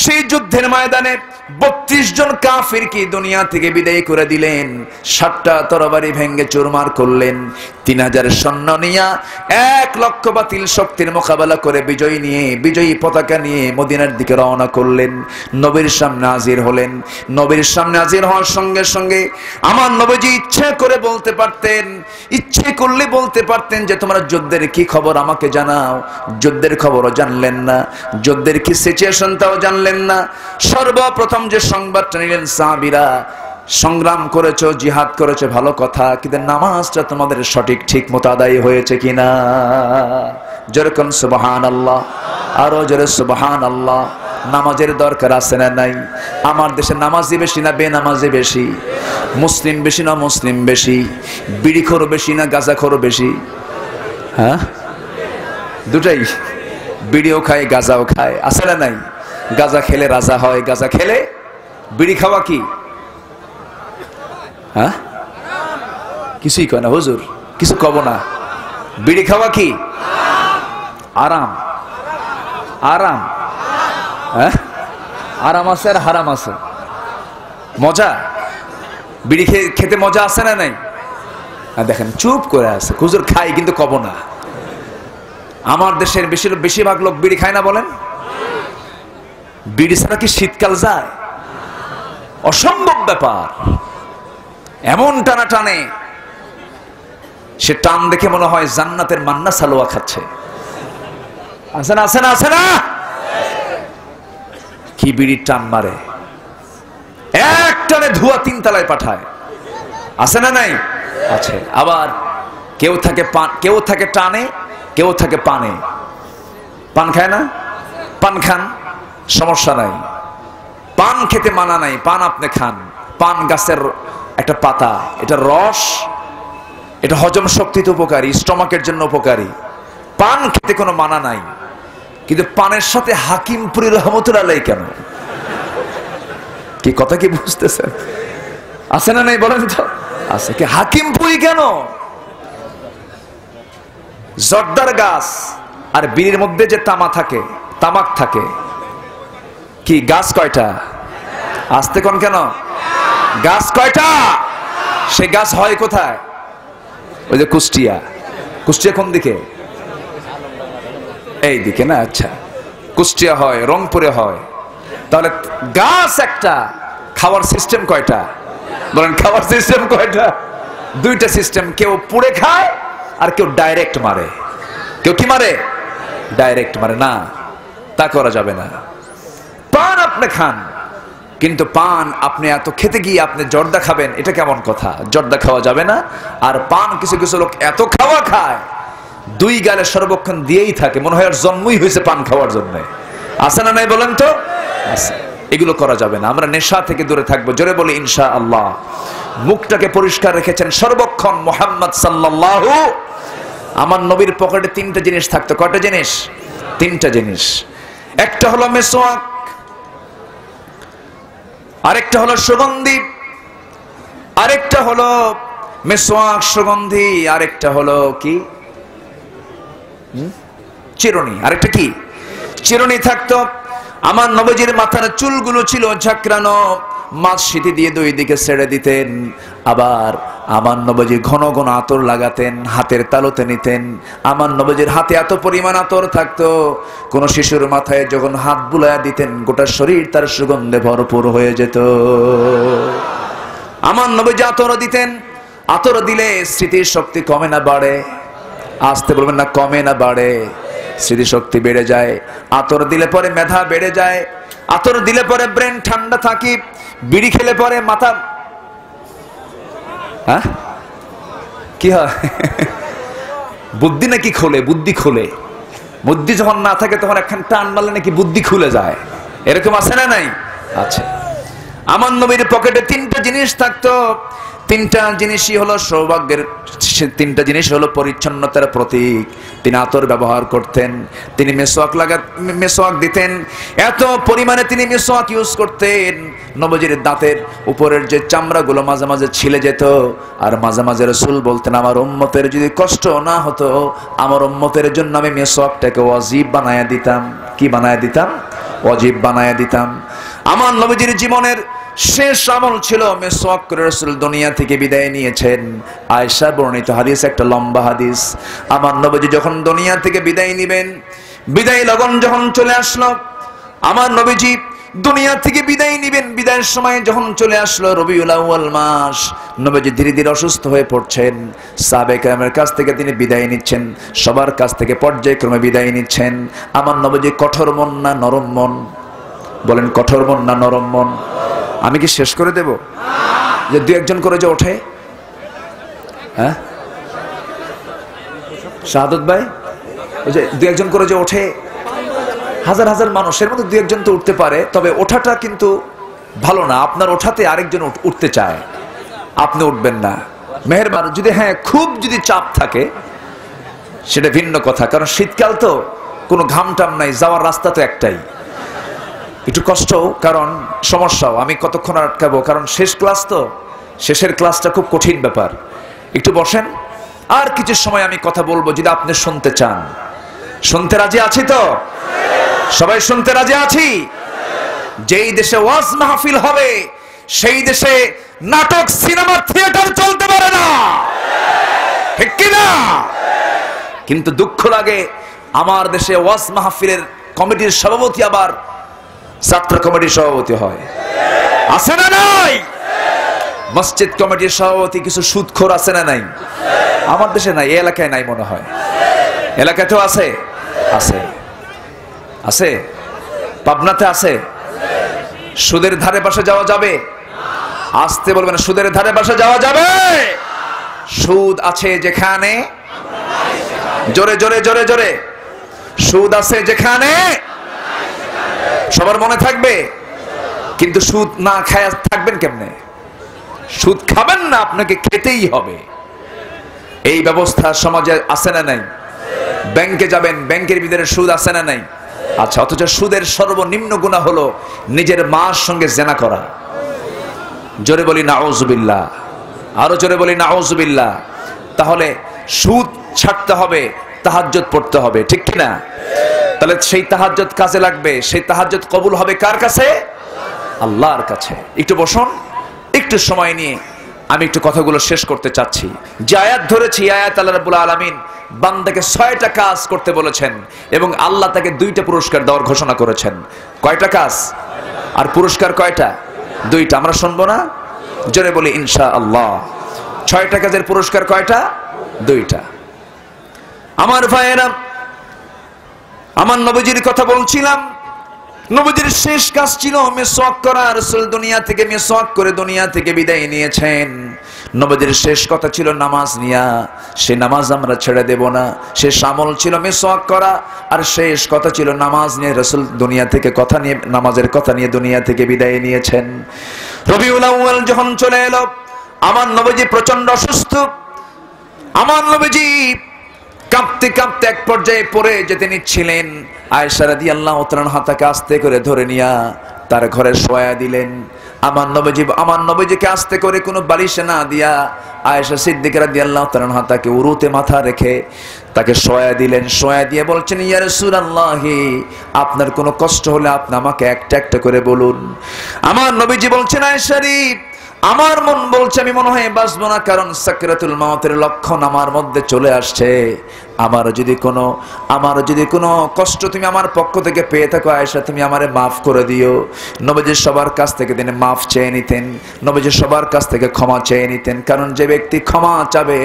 সেই যুদ্ধের ময়দানে 32 জন কাফিরকে দুনিয়া থেকে বিদায় করে দিলেন। 7টা তরবারি ভেঙ্গে চুরমার করলেন। 3000 সৈন্য নিয়ে 1 লক্ষ বাতিল শক্তির মোকাবেলা করে বিজয়ী পতাকা নিয়ে মদিনার দিকে রওনা করলেন। নবীর সামনে হাজির হলেন। নবীর সামনে হাজির হওয়ার সঙ্গে সঙ্গে আমার নবীজি ইচ্ছে করলে বলতে পারতেন যে তোমরা যুদ্ধের কি খবর আমাকে জানাও। যুদ্ধের খবরও জানলেন না, যুদ্ধের কি সিচুয়েশন তাও জানলেন না। সর্বপ্রথম যে সংবাদটা নিলেন, সাহাবীরা সংগ্রাম করেছো, জিহাদ করেছো, ভালো কথা, কিন্তু নামাজটা তোমাদের সঠিক ঠিক মতো আদায় হয়েছে কিনা। যেরকম সুবহানাল্লাহ, আরো জোরে সুবহানাল্লাহ। নামাজের দরকার আছে না নাই? আমার দেশে নামাজি বেশি না বেনামাজি বেশি? মুসলিম বেশি না মুসলিম বেশি? বিড়িখোর বেশি না গাঁজাখোর বেশি? হ্যাঁ, দুটাই। বিড়িও খায়, গাঁজাও খায়, আছে না নাই? গাঁজা খেলে রাজা হয়, গাঁজা খেলে বিড়ি খাওয়া কি? হ্যাঁ, কিছুই কয় না হুজুর, কিছু কব না। বিড়ি খাওয়া কি? আরাম। আরাম, হ্যাঁ, আরাম আছে আর হারাম আছে। মজা, বিড়ি খেতে মজা আছে না নাই? দেখেন চুপ করে আছে, হুজুর খাই কিন্তু কব না। আমার দেশের বেশিরভাগ লোক বিড়ি খায় না বলেন? বিড়ি ছাড়া কি শীতকাল যায়? অসম্ভব ব্যাপার। এমন টানা টানে, সে টান দেখে মনে হয় জান্নাতের মান্না সালোয়া খাচ্ছে। আছে না, আছে না, আছে না? কি বিড়ির টান মারে, এক টানে ধোয়া 3 তলায় পাঠায়। আছে না নাই? আছে। আবার কেউ থাকে টানে, কেউ থাকে পানে। পান খায় না? পান খান, সমস্যা নাই, পান খেতে মানা নাই, পান আপনি খান। পান গাছের একটা পাতা, এটা রস, এটা হজম শক্তিতে উপকারী, স্টমাকের জন্য উপকারী। পান খেতে কোনো মানা নাই, কিন্তু পানের সাথে হাকিমপুরি রহমতুল্লাহ আলাইহি কেন? কি কথা কি বুঝতেছেন? আছে না নাই বলেন তো? আছে। কি হাকিমপুরি কেন? জর্দার গাছ আর বিড়ির মধ্যে যে তামাক থাকে, কি গাছ কয়টা? আসতে কোন কেন? গাছ কয়টা? সে গাছ হয় কোথায়? ওই যে কুষ্টিয়া। কুষ্টিয়া কোন দিকে? এই দিকে না? আচ্ছা, কুষ্টিয়া হয়, রংপুরে হয়। তাহলে গাছ একটা, খাওয়ার সিস্টেম কয়টা? বলেন, খাওয়ার সিস্টেম কয়টা? 2টা সিস্টেম। কেউ পুড়ে খায় আর কেউ ডাইরেক্ট মারে। কেউ কি মারে? ডাইরেক্ট মারে। না, তা করা যাবে না। পান আপনি খান, কিন্তু পান আপনি এত খেতে গিয়ে আপনি জর্দা খাবেন, এটা কেমন কথা? জর্দা খাওয়া যাবে না। আর পান কিছু কিছু লোক এত খায়, 2 গালে সর্বক্ষণ দিয়েই থাকে, মনে হয় আর জন্মই হয়েছে পান খাওয়ার জন্য। আছে না নাই বলেন তো? আছে। এগুলো করা যাবে না। আমরা নেশা থেকে দূরে থাকবো। জোরে বলি ইনশাআল্লাহ। মুখটাকে পরিষ্কার রেখেছেন সর্বক্ষণ মুহাম্মদ সাল্লাল্লাহু। আমার নবীর পকেটে 3টা জিনিস থাকতো। কয়টা জিনিস? তিনটা জিনিস। একটা হলো মিসওয়াক, আরেকটা হলো সুগন্ধি, আরেকটা হলো মিসওয়াক সুগন্ধি, আরেকটা হলো কি চিরুনি। আরেকটা কি? চিরুনি থাকতো। আমার নবীজির মাথার চুলগুলো ছিল ঝাঁকড়ানো, মাছ সিটি দিয়ে দুই দিকে ছেড়ে দিতেন। আবার আমার নবীজি ঘন ঘন আতর লাগাতেন, হাতের তালুতে নিতেন। আমার নবীজির হাতে এত পরিমাণ আতর থাকতো, কোন শিশুর মাথায় যখন হাত বুলায়া দিতেন গোটা শরীর তার সুগন্ধে ভরপুর হয়ে যেত। আমার নবীজি আতর দিতেন। আতর দিলে স্মৃতির শক্তি কমে না বাড়ে? আসতে বলবেন না, কমে না বাড়ে? স্মৃতিশক্তি বেড়ে যায়। আতর দিলে পরে মেধা বেড়ে যায়। আতর দিলে পরে ব্রেন ঠান্ডা থাকে। বিড়ি খেলে পরে মাথা কি হয়? বুদ্ধি নাকি খোলে? বুদ্ধি খোলে। বুদ্ধি যখন না থাকে তখন একখান টান মারলে নাকি বুদ্ধি খুলে যায়। এরকম আছে না নাই? আছে। আমার নবীর পকেটে তিনটা জিনিস থাকতো। তিনটা জিনিসই হলো সৌভাগ্যের, তিনটা জিনিস হলো পরিচ্ছন্নতার প্রতীক। তিনি আতর ব্যবহার করতেন, তিনি মেসওয়াক দিতেন। এত পরিমাণে তিনি মেসওয়াক ইউজ করতেন, নবীজির দাঁতের উপরের যে চামড়াগুলো মাঝে মাঝে ছিলে যেত। আর মাঝে মাঝে রাসূল বলতেন, আমার উম্মতের যদি কষ্ট না হতো, আমার উম্মতের জন্য আমি মেসওয়াকটাকে ওয়াজিব বানায়া দিতাম। কি বানায়া দিতাম? ওয়াজিব বানায়া দিতাম। আমার নবীজির জীবনের শেষ আমল ছিল মেসওয়াক করে রাসূল দুনিয়া থেকে বিদায় নিয়েছেন। আয়েশা বর্ণিত হাদিস, একটা লম্বা হাদিস। আমার নবীজি যখন দুনিয়া থেকে বিদায় নেবেন, বিদায় লগন যখন চলে আসলো, আমার নবীজি দুনিয়া থেকে বিদায় নেবেন, বিদায়ের সময় যখন চলে আসলো রবিউল আউয়াল মাস, নবীজি ধীরে ধীরে অসুস্থ হয়ে পড়ছেন। সাহাবায়ে কেরামের কাছ থেকে তিনি বিদায় নিচ্ছেন, সবার কাছ থেকে পর্যায়ক্রমে বিদায় নিচ্ছেন। আমার নবীজি কঠোর মন না নরম মন? বলেন, কঠোর মন না নরম মন? আমি কি শেষ করে দেব? যে দু একজন করে যে ওঠে, হ্যাঁ শাহাদত ভাই, ওই যে দু একজন করে যে ওঠে, হাজার হাজার মানুষের মধ্যে দু একজন তো উঠতে পারে, তবে ওঠাটা কিন্তু ভালো না। আপনার ওঠাতে আরেকজন উঠতে চায়, আপনি উঠবেন না, মেহেরবান। যদি হ্যাঁ খুব যদি চাপ থাকে সেটা ভিন্ন কথা, কারণ শীতকাল তো কোনো ঘাম টাম নাই, যাওয়ার রাস্তা তো একটাই। একটু কষ্ট, কারণ সমস্যাও। আমি কতক্ষণ আটকাবো, কারণ শেষ ক্লাস তো, শেষের ক্লাসটা খুব কঠিন ব্যাপার। একটু বসেন, আর কিছু সময় আমি কথা বলবো যদি আপনি শুনতে চান। শুনতে রাজি আছি তো? সবাই শুনতে রাজি আছি? যেই দেশে ওয়াজ মাহফিল হবে সেই দেশে নাটক, সিনেমা, থিয়েটার চলতে পারে না, ঠিক কি না? কিন্তু দুঃখ লাগে, আমার দেশে ওয়াজ মাহফিলের কমিটির সভাপতি আবার ছাত্র কমিটির সভাপতি হয়। আছে না নাই? মসজিদ কমিটির সভাপতি কিছু সুদখোর আছে না নাই? আমার দেশে নাই, এই এলাকায় নাই মনে হয়। এলাকাতেও আছে? আছে, আছে। পাবনাতে আছে? সুদের ধারে পাশে যাওয়া যাবে? আসতে বলবেন, সুদের ধারে পাশে যাওয়া যাবে? সুদ আছে যেখানে, জোরে জোরে জোরে জোরে, সুদ আছে যেখানে, সবার মনে থাকবে। কিন্তু সুদ না খায় থাকবেন কেমনে? সুদ খাবেন না, আপনাকে খেতেই হবে। এই ব্যবস্থা সমাজে আছে না নাই? ব্যাংকে যাবেন, ব্যাংকের ভিতরে সুদ আছে না নাই? আচ্ছা, অথচ সুদের সর্বনিম্ন গুনাহ হলো নিজের মার সঙ্গে জেনা করা। জোরে বলি নাউজুবিল্লাহ, আরো জোরে বলি নাউজুবিল্লাহ। তাহলে সুদ ছাড়তে হবে, তাহাজ্জুদ পড়তে হবে, ঠিক কি না? তাহলে সেই তাহাজ্জুদ কাজে লাগবে। সেই তাহাজ্জুদ কবুল হবে কার কাছে? আল্লাহর কাছে। একটু বসুন, একটু সময় নিয়ে আমি একটু কথাগুলো শেষ করতে চাচ্ছি। যে আয়াত ধরেছি, আয়াত আল্লাহ রাব্বুল আলামিন বান্দাকে 6টা কাজ করতে বলেছেন এবং আল্লাহ তাকে 2টা পুরস্কার দেওয়ার ঘোষণা করেছেন। কয়টা কাজ আর পুরস্কার কয়টা? 2টা। আমরা শুনবো না? জোরে বলি ইনশাআল্লাহ। 6টা কাজের পুরস্কার কয়টা? 2টা। আমার ভাইয়েরা, আমার নবীজির কথা বলছিলাম। নবীজির শেষ কাজ ছিল মিসওয়াক করা। রাসূল দুনিয়া থেকে মিসওয়াক করে দুনিয়া থেকে বিদায় নিয়েছেন। নবীজির শেষ কথা ছিল নামাজ নিয়া, সে নামাজ আমরা ছেড়ে দেব না। শেষ আমল ছিল মিসওয়াক করা, আর শেষ কথা ছিল নামাজ নিয়ে। রাসূল দুনিয়া থেকে কথা নিয়ে, নামাজের কথা নিয়ে দুনিয়া থেকে বিদায় নিয়েছেন। রবিউল আউয়াল যখন চলে এলো, আমার নবীজি প্রচন্ড অসুস্থ। আমার নবীজি কাঁপতে কাঁপতে এক পর্যায়ে পড়ে যেতে নিচ্ছিলেন। আয়েশা রাদিয়াল্লাহু তাআলা আনহা তাকে আস্তে করে ধরে নিয়া তার ঘরে শোয়া দিলেন। আমার নবীজিকে আস্তে করে কোনো বালিশে না দিয়া আয়েশা সিদ্দিকা রাদিয়াল্লাহু তাআলা আনহা তাকে উরুতে মাথা রেখে তাকে শোয়া দিলেন। শোয়া দিয়ে বলছেন, ইয়া রাসূলুল্লাহ, আপনার কোনো কষ্ট হলে আপনি আমাকে একটা একটা করে বলুন। আমার নবীজি বলছেন, আয়েশা রে, আমার মন বলছে আমি মনে হয় বাঁচবো না, কারণ সাকরাতুল মাউতের লক্ষণ আমার মধ্যে চলে আসছে। আমার যদি কোনো কষ্ট তুমি আমার পক্ষ থেকে পেয়ে থাকো আয়েশা, তুমি আমারে মাফ করে দিও। নবীজি সবার কাছ থেকে তিনি মাফ চেয়ে নিতেন, নবীজি সবার কাছ থেকে ক্ষমা চেয়ে নিতেন, কারণ যে ব্যক্তি ক্ষমা চাবে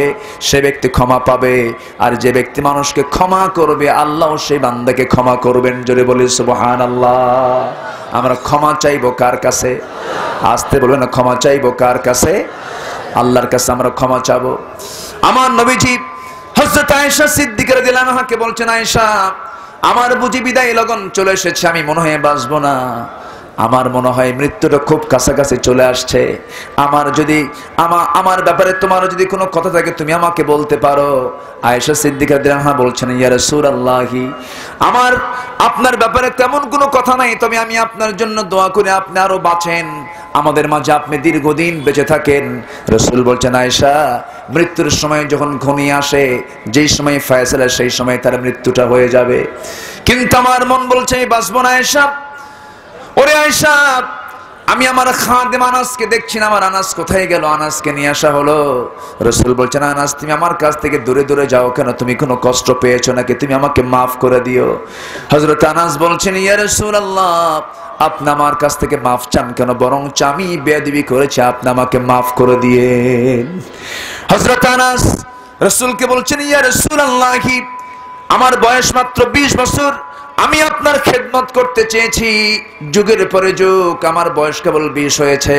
সে ব্যক্তি ক্ষমা পাবে, আর যে ব্যক্তি মানুষকে ক্ষমা করবে আল্লাহ সেই বান্দাকে ক্ষমা করবেন। জোরে বলি সুবহানাল্লাহ। আমরা ক্ষমা চাইবো কার কাছে? আসতে বলবেন না, ক্ষমা চাইবো কার কাছে? আল্লাহর কাছে আমরা ক্ষমা চাবো। আমার নবীজি হযরত আয়েশা সিদ্দিকা রাদিয়াল্লাহু আনহাকে বলছেন, আয়েশা, আমার বুঝি বিদায় লগন চলে এসেছে, আমি মনে হয় বাঁচবো না, আমার মনে হয় মৃত্যুটা খুব কাছাকাছি চলে আসছে। আমার ব্যাপারে তোমার যদি কোনো কথা থাকে তুমি আমাকে বলতে পারো। আয়েশা সিদ্দিকা রাদিয়াল্লাহু আনহা বলছেন, ইয়া রাসূলুল্লাহ, আমার আপনার ব্যাপারে তেমন কোনো কথা নাই, তবে আমি আপনার জন্য দোয়া করি আপনি আরো বাঁচেন, আমাদের মাঝে আপনি দীর্ঘদিন বেঁচে থাকেন। রাসূল বলছেন, আয়েশা, মৃত্যুর সময় যখন ঘনিয়ে আসে, যেই সময় ফয়সালা, সেই সময় তার মৃত্যুটা হয়ে যাবে, কিন্তু আমার মন বলছে আমি বাঁচবো না। আয়েশা, ওরে আয়েশা, আমি আমার খাদেম আনাসকে দেখছি না, আমার আনাস কোথায় গেল? আনাসকে নিয়ে আসা হলো। রাসূল বলছেন, আনাস, তুমি আমার কাছ থেকে দূরে দূরে যাও কেন? তুমি কোনো কষ্ট পেয়েছো নাকি? তুমি আমাকে মাফ করে দিও। হযরত আনাস বলছেন, ইয়া রাসূলুল্লাহ, আপনি আমার কাছ থেকে মাফ চান কেন? বরং আমি বেয়াদবি করেছি, আপনি আমাকে মাফ করে দিয়েন। হযরত আনাস রাসূলকে বলছেন, ইয়া রাসূলুল্লাহ, আমার বয়স মাত্র 20 বছর, আমি আপনার খেদমত করতে চেয়েছি, যুগের পরে যুগ, আমার বয়স কেবল 20 হয়েছে,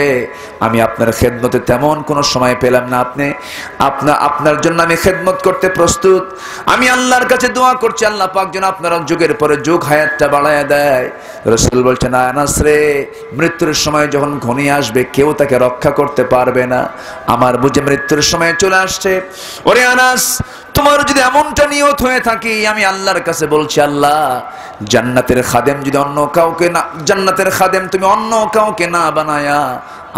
আমি আপনার খেদমতে তেমন কোনো সময় পেলাম না, আপনার জন্য আমি খেদমত করতে প্রস্তুত। আমি আল্লাহর কাছে দোয়া করছি, আল্লাহ পাক যেন আপনার যুগের পরে যুগ হায়াতটা বাড়ায় দেয়। রাসূল বলছেন, আনাস রে, মৃত্যুর সময় যখন ঘনিয়ে আসবে কেউ তাকে রক্ষা করতে পারবে না, আমার বুঝে মৃত্যুর সময় চলে আসছে। ওরে আনাস, তোমার যদি এমনটা নিয়ত হয়ে থাকে, আমি আল্লাহর কাছে বলছি, আল্লাহ, জান্নাতের খাদেম যদি জান্নাতের খাদেম তুমি অন্য কাউকে না বানায়া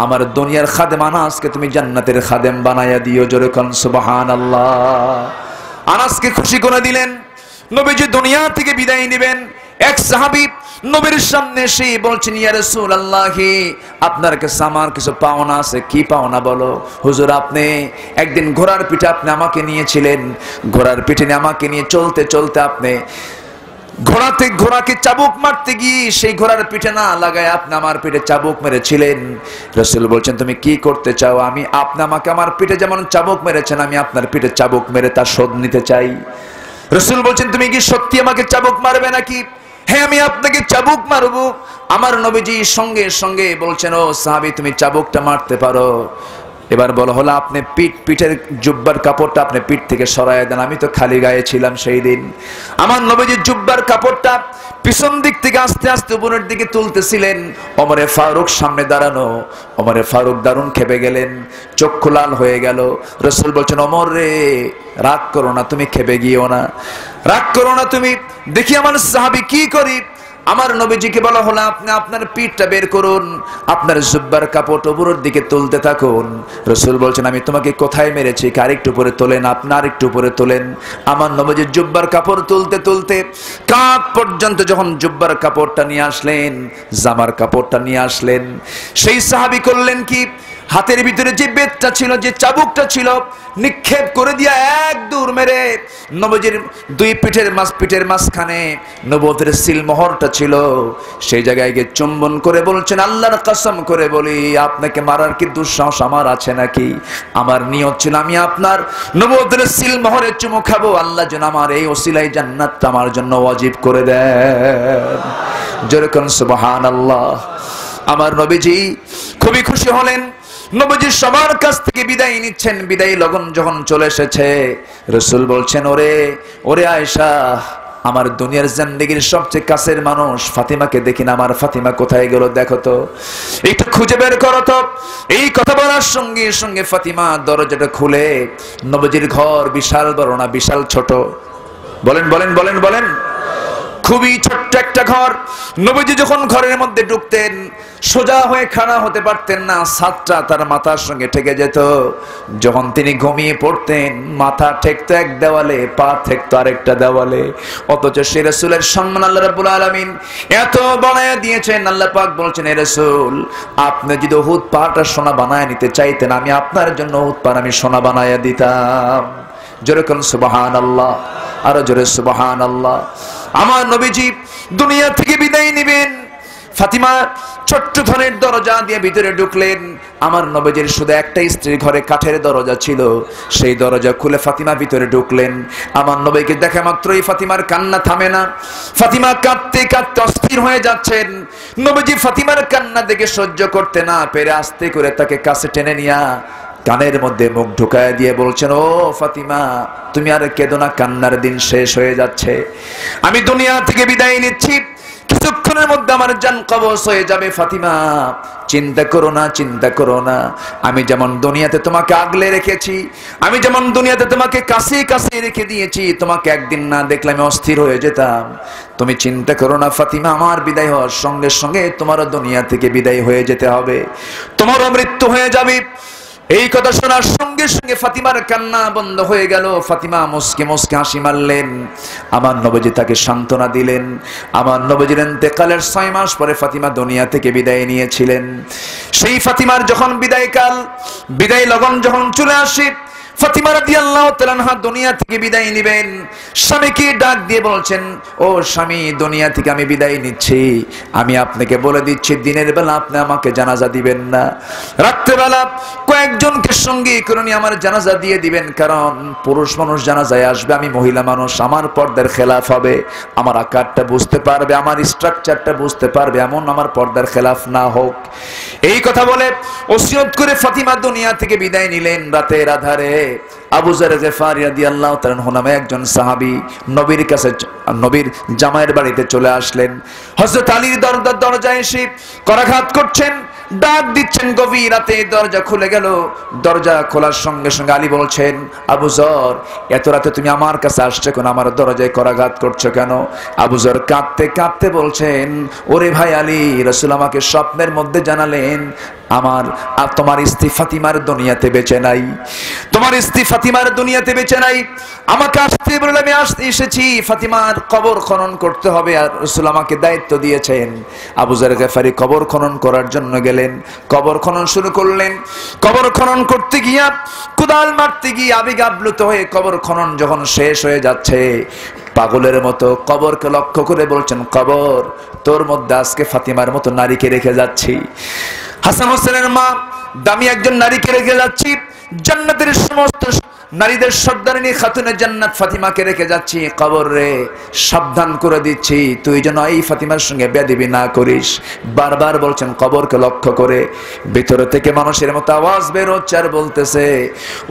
আমার দুনিয়ার খাদেম আনাসকে তুমি জান্নাতের খাদেম বানায়া দিও। জোরে কোন সুবহানাল্লাহ। আনাসকে খুশি করে দিলেন। নবীজি দুনিয়া থেকে বিদায় নেবেন। এক সাহাবী নবীর সামনে এসে বলছেন, ইয়া রাসূলুল্লাহ, আপনার কাছে আমার কিছু পাওনা আছে। কি পাওনা বলো? হুজুর, আপনি একদিন ঘোড়ার পিঠে আপনি আমাকে নিয়েছিলেন, ঘোড়ার পিঠে আমাকে নিয়ে চলতে চলতে আপনি ঘোড়াকে চাবুক মারতে গিয়ে সেই ঘোড়ার পিঠে না লাগায় আপনি আমার পিঠে চাবুক মেরেছিলেন। রাসূল বলছেন, তুমি কি করতে চাও? আপনি আমাকে আমার পিঠে যেমন চাবুক মেরেছেন, আমি আপনার পিঠে চাবুক মেরে তার শোধ নিতে চাই। রাসূল বলছেন, তুমি কি সত্যি আমাকে চাবুক মারবে নাকি? হ্যাঁ, আমি আপনাকে চাবুক মারবো। আমার নবীজি সঙ্গে সঙ্গে বলছেন, ও সাহাবী, তুমি চাবুকটা মারতে পারো। এবার বলা হলো, আপনি পিঠের জুব্বার কাপড়টা আপনি পিঠ থেকে সরায় দেন। আমি তো খালি গায়ে ছিলাম সেই দিন। আমার নবীজি জুব্বার কাপড়টা পিছন দিক থেকে আস্তে আস্তে উপরের দিকে তুলতেছিলেন। ওমরে ফারুক সামনে দাঁড়ানো। ওমরে ফারুক দারুণ খেপে গেলেন, চক্ষু লাল হয়ে গেল। রাসূল বলছেন, ওমর রে, রাগ করো না, তুমি খেপে গিয়েও না, রাগ করো না তুমি। দেখি আমার সাহাবী কি করি। আমার নবীজিকে বলা হলো, আপনি আপনার পিঠটা বের করুন, আপনার জুব্বার কাপড় উপরের দিকে তুলতে থাকুন। রাসূল বলছেন, আমি তোমাকে কোথায় মেরেছি? আরেকটু উপরে তোলেন, আপনি আরেকটু উপরে তোলেন। আমার নবীজির জুব্বার কাপড় তুলতে তুলতে কাঁধ পর্যন্ত যখন জুব্বার কাপড়টা নিয়ে আসলেন, জামার কাপড়টা নিয়ে আসলেন, সেই সাহাবী করলেন কি, হাতের ভিতরে যে বেতটা ছিল, যে চাবুকটা ছিল, নিক্ষেপ করে দিয়া এক দূর মেরে নবীজির দুই পিঠের মাঝখানে নবুয়তের সিলমোহরটা ছিল, সেই জায়গায় গিয়ে চুম্বন করে বলছেন, আল্লাহর কসম করে বলি, আপনাকে মারার কি দুঃসাহস আমার আছে নাকি? আমার নিয়ত ছিল আমি আপনার নবুয়তের সিলমোহরে চুমু খাবো, আল্লাহ যেন আমার এই ওসিলায় জান্নাতটা আমার জন্য ওয়াজিব করে দেন। জোরে কোন সুবহানাল্লাহ। আমার নবীজি খুবই খুশি হলেন। নবীজি সবার কাছ থেকে বিদায় নিচ্ছেন। বিদায় লগন যখন চলে এসেছে, রাসূল বলছেন, ওরে আয়েশা, আমার দুনিয়ার জিন্দেগির সবচেয়ে কাছের মানুষ ফাতিমাকে দেখি না, আমার ফাতিমা কোথায় গেল দেখো তো, একটু খুঁজে বের করো তো। এই কথা বলার সঙ্গে সঙ্গে ফাতিমা দরজাটা খুলে, নবীজির ঘর বিশাল বড় না বিশাল ছোট? বলেন বলেন বলেন বলেন। খুবই ছোট্ট একটা ঘর। নবীজি যখন ঘরের মধ্যে ঢুকতেন সোজা হয়ে খাড়া হতে পারতেন না, ছাদটা তার মাথার সঙ্গে ঠেকে যেত। যখন তিনি ঘুমিয়ে পড়তেন মাথা ঠেকতো এক দেওয়ালে, পা ঠেকতো আরেকটা দেওয়ালে। অথচ সে রাসূলের সম্মান আল্লাহ রাব্বুল আলামিন এত বানায়া দিয়েছেন। আল্লাহ পাক বলছেন, হে রাসূল, আপনি যদি উহুদ পাহাড়টা সোনা বানায় নিতে চাইতেন আমি আপনার জন্য উহুদ পাহাড় আমি সোনা বানায়া দিতাম। জোরে কোন সুবহানাল্লাহ, আরো জোরে সুবহানাল্লাহ। আমার নবীজি দুনিয়া থেকে বিদায় নেবেন, ফাতিমা ছোট্ট ঘরের দরজা দিয়ে ভিতরে ঢুকলেন। আমার নবীজির শুধু একটা স্ত্রীর ঘরে কাঠের দরজা ছিল, সেই দরজা খুলে ফাতিমা ভিতরে ঢুকলেন। আমার নবীকে দেখা মাত্রই ফাতিমার কান্না থামে না। ফাতিমা কাঁদতে কাঁদতে অস্থির হয়ে যাচ্ছেন। নবীজি ফাতিমার কান্না দেখে সহ্য করতে না পেরে আস্তে করে তাকে কাছে টেনে নিয়া কানের মধ্যে মুখ ঢুকায় দিয়ে বলছেন, ও ফাতিমা, তুমি আর কেঁদো না, কান্নার দিন শেষ হয়ে যাচ্ছে। আমি দুনিয়া থেকে বিদায় নিচ্ছি, কিছুক্ষণের মধ্যে আমার জান কবজ হয়ে যাবে। ফাতিমা, চিন্তা করো না, চিন্তা করো না। আমি যেমন দুনিয়াতে তোমাকে আগলে রেখেছি, আমি যেমন দুনিয়াতে তোমাকে কাছে কাছে রেখে দিয়েছি, তোমাকে একদিন না দেখলে আমি অস্থির হয়ে যেতাম। তুমি চিন্তা করো না ফাতিমা, আমার বিদায় হওয়ার সঙ্গে সঙ্গে তোমারও দুনিয়া থেকে বিদায় হয়ে যেতে হবে, তোমারও মৃত্যু হয়ে যাবে। এই কথা শোনার সঙ্গে সঙ্গে ফাতিমার কান্না বন্ধ হয়ে গেল। ফাতিমা মুস্কে মুস্কে হাসি মারলেন। আমার নবীজি তাকে সান্ত্বনা দিলেন। আমার নবীজির ইন্তেকালের 6 মাস পরে ফাতিমা দুনিয়া থেকে বিদায় নিয়েছিলেন। সেই ফাতিমার যখন বিদায় লগন যখন চলে আসে, ফাতিমা রাদিয়াল্লাহু তাআলা আনহা দুনিয়া থেকে বিদায় নেবেন। স্বামীকে ডাক দিয়ে বলছেন, ও স্বামী, দুনিয়া থেকে আমি বিদায় নিচ্ছি। আমি আপনাকে বলে দিচ্ছি, দিনের বেলা আপনি আমাকে জানাজা দিবেন না, রাত্রেবেলা কয়েকজনকে সঙ্গে করে নিয়ে আমার জানাজা দিয়ে দিবেন। কারণ পুরুষ মানুষ জানাজায় আসবে, আমি মহিলা মানুষ, আমার পর্দার খেলাফ হবে। আমার আকারটা বুঝতে পারবে, আমার স্ট্রাকচারটা বুঝতে পারবে, এমন আমার পর্দার খেলাফ না হোক। এই কথা বলে ওসিয়ত করে ফাতিমা দুনিয়া থেকে বিদায় নিলেন। রাতের আধারে আবু যর গিফারী রাদিয়াল্লাহু তাআলা আনহু নামে একজন সাহাবী নবীর কাছে, নবীর জামাইয়ের বাড়িতে চলে আসলেন। হযরত আলীর দরজায় এসে করাঘাত করছেন, ডাক দিচ্ছেন গভীর রাতে। দরজা খুলে গেল। দরজা খোলার সঙ্গে সঙ্গে আলী বলছেন, আবু যর, এত রাতে তুমি আমার কাছে আসছো কেন, আমার দরজায় করাঘাত করছো কেন? আবু যর কাঁদতে কাঁদতে বলছেন, ওরে ভাই আলী, রাসূল আমাকে স্বপ্নের মধ্যে জানালেন তোমার স্ত্রী ফাতিমার দুনিয়াতে বেঁচে নাই, তোমার স্ত্রী ফাতিমার দুনিয়াতে বেঁচে নাই। আমাকে আসতে বলে আমি এসেছি, ফাতিমার কবর খনন করতে হবে, আর রাসূল আমাকে দায়িত্ব দিয়েছেন। আবু যর গিফারী কবর খনন করার জন্য গেলেন। কবর খনন শুরু করলেন। কবর খনন করতে গিয়া, কোদাল মারতে গিয়ে আবেগ আপ্লুত হয়ে কবর খনন যখন শেষ হয়ে যাচ্ছে, পাগলের মতো কবরকে লক্ষ্য করে বলছেন, কবর, তোর মধ্যে আজকে ফাতিমার মতো নারীকে রেখে যাচ্ছি, হাসান হোসেনের মা দামি একজন নারীকে রেখে যাচ্ছি, জান্নাতের সমস্ত নারীদের সর্দারিনী খাতুনে জান্নাত ফাতিমাকে রেখে যাচ্ছি। কবর রে, সাবধান করে দিচ্ছি, তুই যেন এই ফাতিমার সঙ্গে বেয়াদবি না করিস। বারবার বলছেন কবরকে লক্ষ্য করে। ভিতর থেকে মানুষের মতো আওয়াজ বের হচ্ছে আর বলতেছে,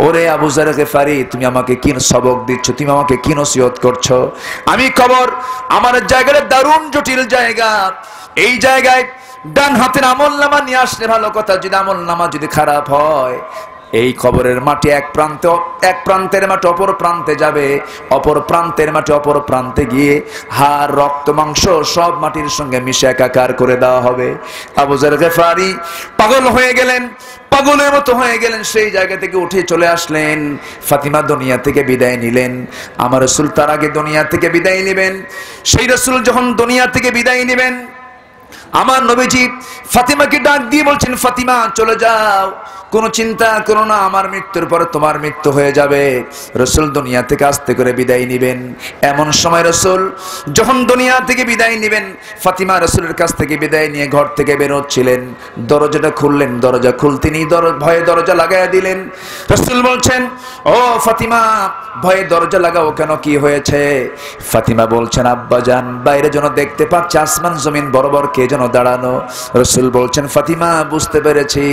ওরে আবু যর গিফারী, তুমি আমাকে কি সবক দিচ্ছ, তুমি আমাকে কি নসিহত করছো? আমি কবর, আমার জায়গাটা দারুণ জটিল জায়গা। এই জায়গায় ডান হাতের আমলনামা নিয়ে আসলে ভালো কথা, যদি আমলনামা যদি খারাপ হয়, এই কবরের মাটি এক প্রান্তের মাটি অপর প্রান্তে যাবে, অপর প্রান্তের মাটি অপর প্রান্তে গিয়ে হাড়, রক্ত, মাংস সব মাটির সঙ্গে মিশে একাকার করে দেওয়া হবে। আবু যর গিফারী পাগল হয়ে গেলেন, পাগলের মতো হয়ে গেলেন। সেই জায়গা থেকে উঠে চলে আসলেন। ফাতিমা দুনিয়া থেকে বিদায় নিলেন। আমার রাসূল তার আগে দুনিয়া থেকে বিদায় নেবেন। সেই রাসূল যখন দুনিয়া থেকে বিদায় নেবেন, আমার নবীজি ফাতিমাকে ডাক দিয়ে বলছেন, ফাতিমা চলে যাও, কোনো চিন্তা করো না, আমার মৃত্যুর পরে তোমার মৃত্যু হয়ে যাবে। রাসূল দুনিয়া থেকে আস্তে করে বিদায় নেবেন। এমন সময় রাসূল যখন দুনিয়া থেকে বিদায় নেবেন, ফাতিমা রাসূলের কাছ থেকে বিদায় নিয়ে ঘর থেকে বের হচ্ছিলেন। দরজাটা খুললেন, দরজা খুলতেনি ভয়ে দরজা লাগাইয়া দিলেন। রাসূল বলছেন, ও ফাতিমা, ভয়ে দরজা লাগাও কেন, কি হয়েছে? ফাতিমা বলছেন, আব্বাজান, বাইরে যেন দেখতে পাচ্ছি আসমান জমিন বরাবর কে যেন দাঁড়ানো। রাসূল বলছেন, ফাতিমা, বুঝতে পেরেছি,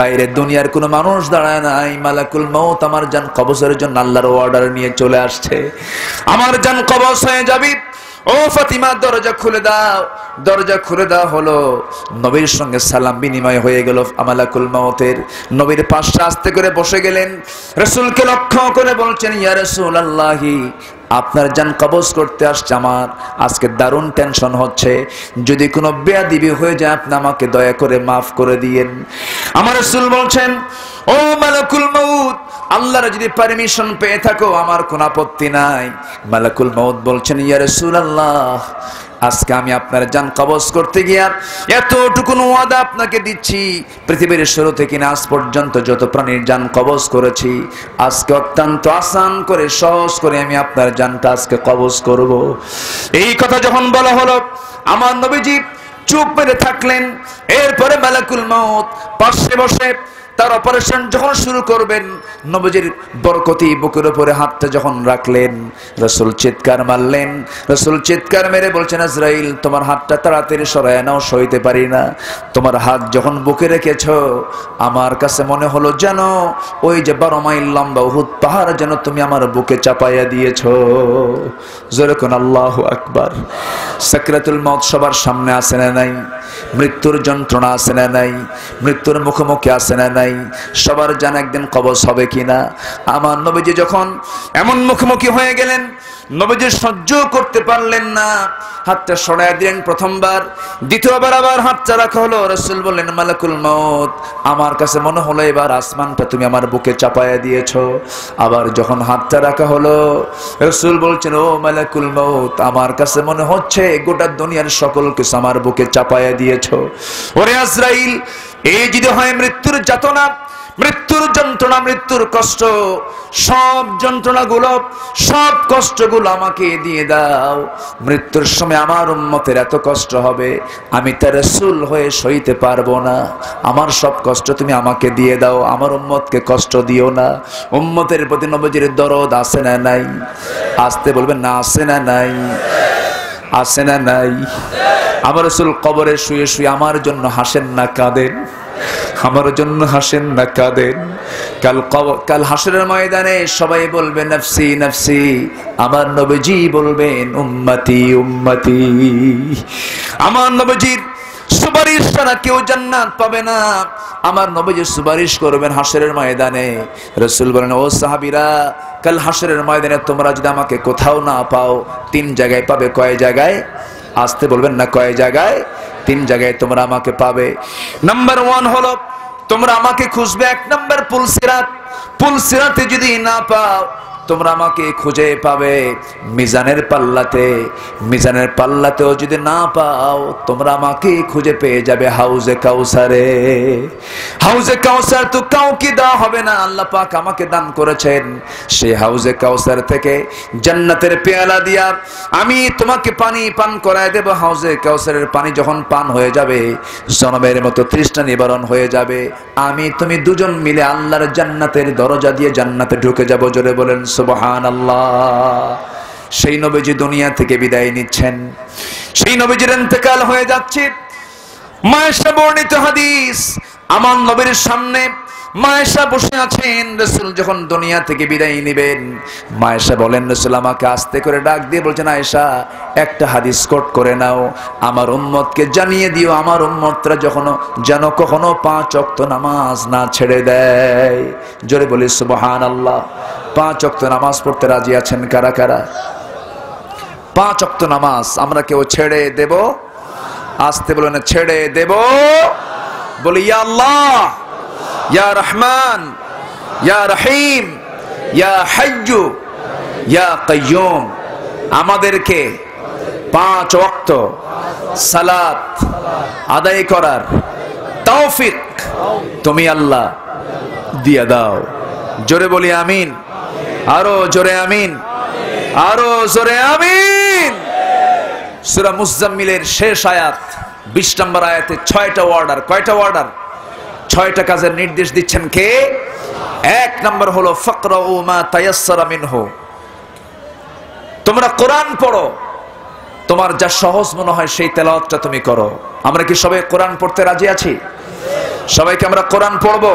বাইরে দুনিয়ার কোনো মানুষ দাঁড়ায় নাই, মালাকুল মউত আমার জান কবজের জন্য আল্লাহর অর্ডার নিয়ে চলে আসছে, আমার জান কবজ হয়ে যাবে। ও ও ফাতিমা দরজা খুলে দাও। দরজা খুলে দেওয়া হলো। নবীর সঙ্গে সালাম বিনিময় হয়ে গেল মালাকুল মউতের। নবীর পাশে আস্তে করে বসে গেলেন। রাসূলকে লক্ষ্য করে বলছেন, ইয়া রাসূলুল্লাহি, আপনার জান কবজ করতে আসছে আমার। আজকে দারুণ টেনশন হচ্ছে, যদি কোনো বেয়াদবি হয়ে যায় আপনি আমাকে দয়া করে মাফ করে দিয়েন। আমার রাসূল বলছেন, ও মালাকুল মউত, আল্লাহর যদি পারমিশন পেয়ে থাকো আমার কোনো আপত্তি নাই। মালাকুল মউত বলছেন, ইয়া রাসূলুল্লাহ, আজকে আমি আপনার জান কবজ করতে গিয়া এতটুকু ওয়াদা আপনাকে দিচ্ছি, পৃথিবীর শুরু থেকে আজ পর্যন্ত যত প্রাণীর জান কবজ করেছি, আজকে অত্যন্ত আসান করে সহজ করে আমি আপনার জানটা আজকে কবজ করব। এই কথা যখন বলা হলো, আমার নবীজি চুপ মেরে থাকলেন। এরপরে মালাকুল মউত পাশে বসে তার অপারেশন যখন শুরু করবেন, নবীজির বরকতি বুকের উপরে হাতটা যখন রাখলেন, রাসূল চিৎকার মারলেন। রাসূল চিৎকার মেরে বলছেন, আজরাইল, তোমার হাতটা তাড়াতাড়ি সরায় নাও, সইতে পারি না। তোমার হাত যখন বুকে রেখেছো, আমার কাছে মনে হলো যেন ওই যে 12 মাইল লম্বা উহুদ পাহাড় যেন তুমি আমার বুকে চাপাইয়া দিয়েছো। জোরে কোন আল্লাহু আকবার। সাকরাতুল মউত সবার সামনে আছে না নাই? মৃত্যুর যন্ত্রণা আছে না নাই? মৃত্যুর মুখোমুখি আছে না নাই? সবার জান একদিন কবজ হবে কিনা। আমার নবীজি যখন এমন মুখোমুখি হয়ে গেলেন, নবীজি সহ্য করতে পারলেন না, হাতটা সরায় দিলেন প্রথমবার। দ্বিতীয়বার আবার হাতটা রাখা হলো। রাসূল বললেন, মালাকুল মউত, আমার কাছে মনে হলো এবার আসমানটা তুমি আমার বুকে চাপায়া দিয়েছো। আবার যখন হাতটা রাখা হলো, রাসূল বলছেন, ও মালাকুল মউত, আমার কাছে মনে হচ্ছে গোটা দুনিয়ার সকল কিছু আমার বুকে চাপায়া দিয়েছো। ওরে আজরাইল, এই যদি হয় মৃত্যুর যাতনা, মৃত্যুর যন্ত্রণা, মৃত্যুর কষ্ট, সব যন্ত্রণাগুলো, সব কষ্টগুলো আমাকে দিয়ে দাও। মৃত্যুর সময় আমার উম্মতের এত কষ্ট হবে, আমি তার রাসূল হয়ে সইতে পারবো না। আমার সব কষ্ট তুমি আমাকে দিয়ে দাও, আমার উম্মতকে কষ্ট দিও না। উম্মতের প্রতি নবীজির দরদ আছে না নাই? আসতে বলবেন না, আছে না নাই? আছে না নাই? আমার রাসূল কবরে শুয়ে শুয়ে আমার জন্য হাসেন না কাঁদেন? আমার জন্য হাসেন না কাঁদেন? কাল হাসরের ময়দানে সবাই বলবে নাফসি নাফসি, আমার নবীজি বলবেন উম্মতি উম্মতি। আমার নবীজির সুপারিশ ছাড়া কেউ জান্নাত পাবে না। আমার নবীজি সুপারিশ করবেন হাসরের ময়দানে। রাসূল বলেন, ও সাহাবীরা, কাল হাসরের ময়দানে তোমরা যদি আমাকে কোথাও না পাও, 3 জায়গায় পাবে। কয় জায়গায়? আসতে বলবেন না, কয় জায়গায়? 3 জায়গায় তোমরা আমাকে পাবে। নাম্বার 1 হলো তোমরা আমাকে খুঁজবে 1 নম্বর পুলসিরাত। পুলসিরাতে যদি না পাও, তোমরা আমাকে খুঁজে পাবে মিজানের পাল্লাতে। মিজানের পাল্লাতেও যদি না পাও, তোমরা আমাকে খুঁজে পেয়ে যাবে হাউজে কাউসারে। হাউজে কাউসার তো কাউকে দেওয়া হবে না, আল্লাহ পাক আমাকে দান করেছেন। সেই হাউজে কাউসার থেকে জান্নাতের পেয়ালা দিয়া আমি তোমাকে পানি পান করায় দেব। হাউজে কাউসারের পানি যখন পান হয়ে যাবে, জনমের মতো তৃষ্ণা নিবারণ হয়ে যাবে। আমি তুমি দুজন মিলে আল্লাহর জান্নাতের দরজা দিয়ে জান্নাতে ঢুকে যাব। জোরে বলেন সুবহানাল্লাহ। সেই নবীজি দুনিয়া থেকে বিদায় নিচ্ছেন, সেই নবীজির ইন্তেকাল হয়ে যাচ্ছে। মায়েশা বর্ণিত হাদিস, আমার নবীর সামনে মায়েশা বসে আছেন। রাসূল যখন দুনিয়া থেকে বিদায় নেবেন, মায়েশা বলেন, রাসূল আমাকে আস্তে করে ডাক দিয়ে বলছেন, আয়েশা, একটা হাদিস কোট করে নাও, আমার উম্মতকে জানিয়ে দিও, আমার উম্মতরা যেন কখনো 5 ওয়াক্ত নামাজ না ছেড়ে দেয়। জোরে বলি সুবহানাল্লাহ। 5 ওয়াক্ত নামাজ পড়তে রাজি আছেন কারা কারা? 5 ওয়াক্ত নামাজ আমরা কেউ ছেড়ে দেব? আসতে বলেন, ছেড়ে দেব। বলি ইয়া আল্লাহ, ইয়া রহমান, ইয়া রহিম, ইয়া হাইয়্যু, ইয়া কাইয়্যুম। আমাদেরকে 5 ওয়াক্ত সালাত আদায় করার তৌফিক তুমি আল্লাহ দিয়া দাও। জোরে বলি আমিন। আরো জোরে আমিন, আরো জোরে আমিন। সূরা মুজাম্মিলের শেষ আয়াত 20 নম্বর আয়াতে 6টা অর্ডার। কয়টা অর্ডার? 6টা কাজের নির্দেশ দিচ্ছেন কে? 1 নম্বর হলো ফাকরাউ মা তায়াসসারা মিনহু, তোমরা কোরআন পড়ো, তোমার যা সহজ মনে হয় সেই তেলাওয়াতটা তুমি করো। আমরা কি সবাই কোরআন পড়তে রাজি আছি? সবাইকে আমরা কোরআন পড়বো?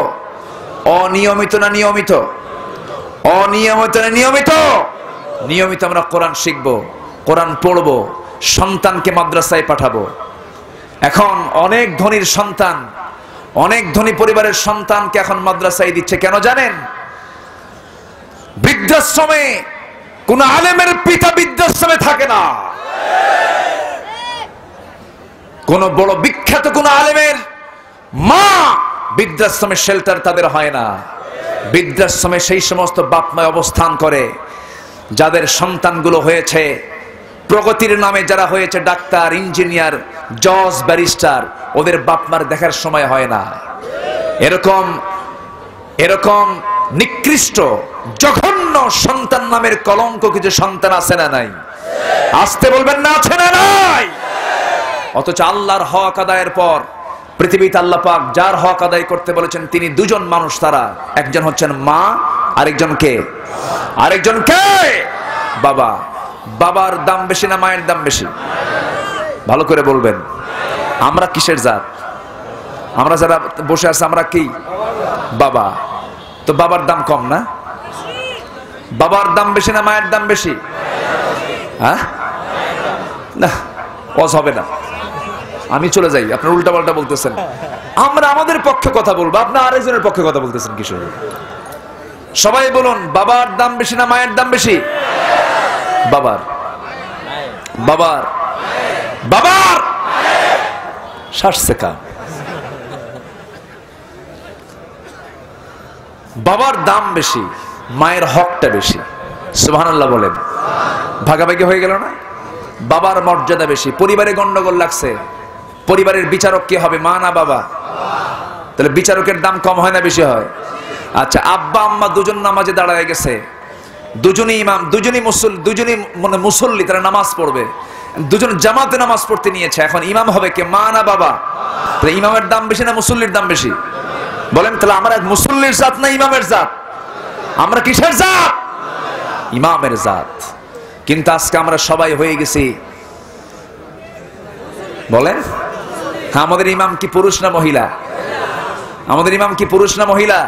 অনিয়মিত না নিয়মিত? অনিয়মিত না নিয়মিত? নিয়মিত আমরা কোরআন শিখবো, কোরআন পড়বো। সন্তানকে মাদ্রাসায় পাঠাবো। এখন অনেক ধনীর সন্তান, অনেক ধনী পরিবারের সন্তানকে এখন মাদ্রাসায় দিচ্ছে। কেন জানেন? বৃদ্ধাশ্রমে কোন আলেমের পিতা বৃদ্ধাশ্রমে থাকে না, কোন বড় বিখ্যাত কোন আলেমের মা বৃদ্ধাশ্রমের শেল্টার তাদের হয় না। বৃদ্ধাশ্রমে সেই সমস্ত বাপ মা অবস্থান করে যাদের সন্তানগুলো হয়েছে প্রগতির নামে, যারা হয়েছে ডাক্তার, ইঞ্জিনিয়ার, জজ, ব্যারিস্টার, ওদের বাপ মার দেখার সময় হয় না। এরকম এরকম নিকৃষ্ট জঘন্য সন্তান নামের কলঙ্ক কিছু সন্তান আছে না নাই? আসতে বলবেন না, আছে না নাই? অথচ আল্লাহর হক আদায়ের পর পৃথিবীতে আল্লাহ পাক যার হক আদায় করতে বলেছেন তিনি দুজন মানুষ, তারা একজন হচ্ছেন মা, আরেকজন কে? আরেকজন কে? বাবা। বাবার দাম বেশি না মায়ের দাম বেশি? ভালো করে বলবেন। আমরা কিসের জাত? আমরা যারা বসে আছে আমরা কি? বাবা। তো বাবার দাম কম না? বাবার দাম বেশি না মায়ের দাম বেশি? হ্যাঁ না, ওয়াজ হবে না, আমি চলে যাই, আপনার উল্টা পাল্টা বলতেছেন। আমরা আমাদের পক্ষে কথা বলবো, আপনি আরেকজনের পক্ষে কথা বলতেছেন কিশোর। সবাই বলুন, বাবার দাম বেশি না মায়ের দাম বেশি? বাবার। বাবার। বাবার। শ্বাসেকা বাবার দাম বেশি, মায়ের হকটা বেশি। সুবহানাল্লাহ বলেন। ভাগাভাগি হয়ে গেল না? বাবার মর্যাদা বেশি। পরিবারে গন্ডগোল লাগছে, পরিবারের বিচারক কে হবে, মা না বাবা? তাহলে বিচারকের দাম কম হয় না বেশি হয়? আচ্ছা, আব্বা আম্মা দুজন নামাজে দাঁড়ায় গেছে, দুজনই ইমাম, দুজনই মুসল্লি, তারা নামাজ পড়বে, দুজন জামাতে নামাজ পড়তে নিয়েছে। এখন ইমাম হবে কে, মা না বাবা? তাহলে ইমামের দাম বেশি না মুসল্লির দাম বেশি? বলেন। তাহলে আমরা মুসল্লির জাত না ইমামের জাত? আমরা কিসের জাত? ইমামের জাত। কিন্তু আজকে আমরা সবাই হয়ে গেছি, বলেন হ্যাঁ, আমাদের ইমাম কি পুরুষ না মহিলা? আমাদের ইমাম কি পুরুষ না মহিলা?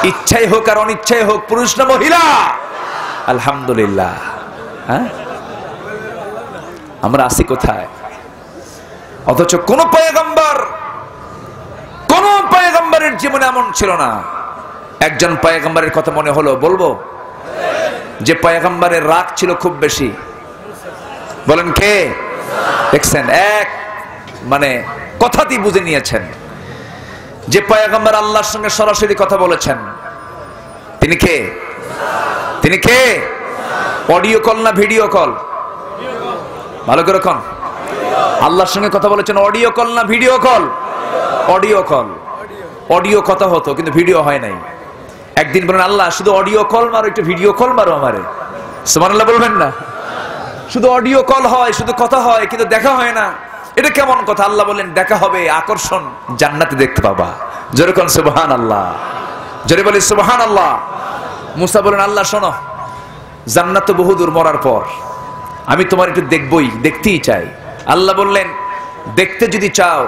ইচ্ছাই হোক আর অনিচ্ছাই হোক, পুরুষ না মহিলা? আলহামদুলিল্লাহ। হ্যাঁ, আমরা আছি কোথায়? অথচ কোন পয়গম্বরের জীবনে এমন ছিল না। একজন পয়গম্বরের কথা মনে হলো, বলবো, যে পয়গম্বরের রাগ ছিল খুব বেশি। বলেন কে? দেখছেন, এক মানে কথাতেই বুঝে নিয়েছেন যে পয়গম্বর আল্লাহর সঙ্গে সরাসরি কথা বলেছেন। তিনি কে? তিনি কে? অডিও কল না ভিডিও কল? ভালো করে কোন? আল্লাহর সঙ্গে কথা বলেছেন অডিও কল না video call? Audio call. Audio কথা হতো কিন্তু ভিডিও হয় নাই। একদিন বলেন, আল্লাহ শুধু অডিও কল মারো, একটু ভিডিও কল মারো আমারে। সুবহানাল্লাহ বলবেন না? শুধু অডিও কল হয়, শুধু কথা হয়, কিন্তু দেখা হয় না, এটা কেমন কথা? আল্লাহ বলেন, দেখা হবে, আকর্ষণ জান্নাতে দেখতে পাবা। জোরে কোন সুবহানাল্লাহ, জোরে বলি সুবহানাল্লাহ। মুসা বলেন, আল্লাহ শোনো, জান্নাত তো বহুদূর, মরার পর আমি তোমার একটু দেখবই, দেখতেই চাই। আল্লাহ বললেন, দেখতে যদি চাও,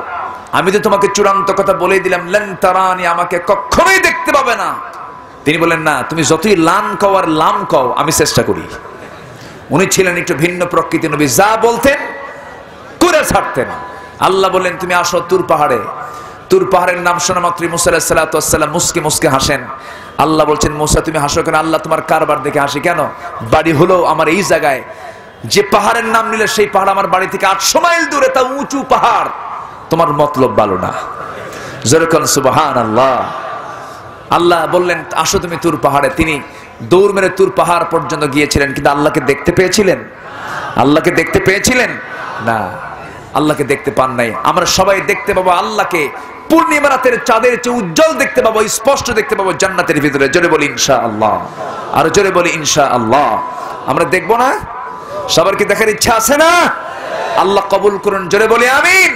আমি তো তোমাকে চূড়ান্ত কথা বলে দিলাম, লান তারানি, আমাকে কখনোই দেখতে পাবে না। তিনি বলেন, না, তুমি যতই লান কও আর লাম কও, আমি চেষ্টা করি। উনি ছিলেন একটু ভিন্ন প্রকৃতির নবী, যা বলতেন করে ছাড়তেন। আল্লাহ বললেন, তুমি আসো তুর পাহাড়ে। তুর পাহাড়ের নাম শোনা মাত্রই মুসা আলাইহিস সালাতু ওয়াস সালাম মুসকে মুসকে হাসেন। আল্লাহ বলছেন, মুসা তুমি হাসো কেন? আল্লাহ, তোমার কারবার দেখে হাসি কেন? বাড়ি হলো আমার এই জায়গায়, যে পাহাড়ের নাম নিলে সেই পাহাড় আমার বাড়ি থেকে 800 মাইল দূরে, তা উঁচু পাহাড়, তোমার মতলব ভালো না। যেরকম সুবহানাল্লাহ। আল্লাহ বললেন, আসো তুমি তুর পাহাড়ে। তিনি দৌড় মেরে তুর পাহাড় পর্যন্ত গিয়েছিলেন, কিন্তু আল্লাহকে দেখতে পেয়েছিলেন? আল্লাহকে দেখতে পেয়েছিলেন? না, আল্লাহকে দেখতে পান নাই। আমরা সবাই দেখতে পাবো আল্লাহকে, পূর্ণিমা রাতের চাঁদের চেয়ে উজ্জ্বল দেখতে পাবো, স্পষ্ট দেখতে পাবো জান্নাতের ভিতরে। জোরে বলি ইনশাআল্লাহ, আর জোরে বলি ইনশাআল্লাহ। আমরা দেখবো না? সবার কি দেখার ইচ্ছা আছে না? আল্লাহ কবুল করুন, জোরে বলি আমিন।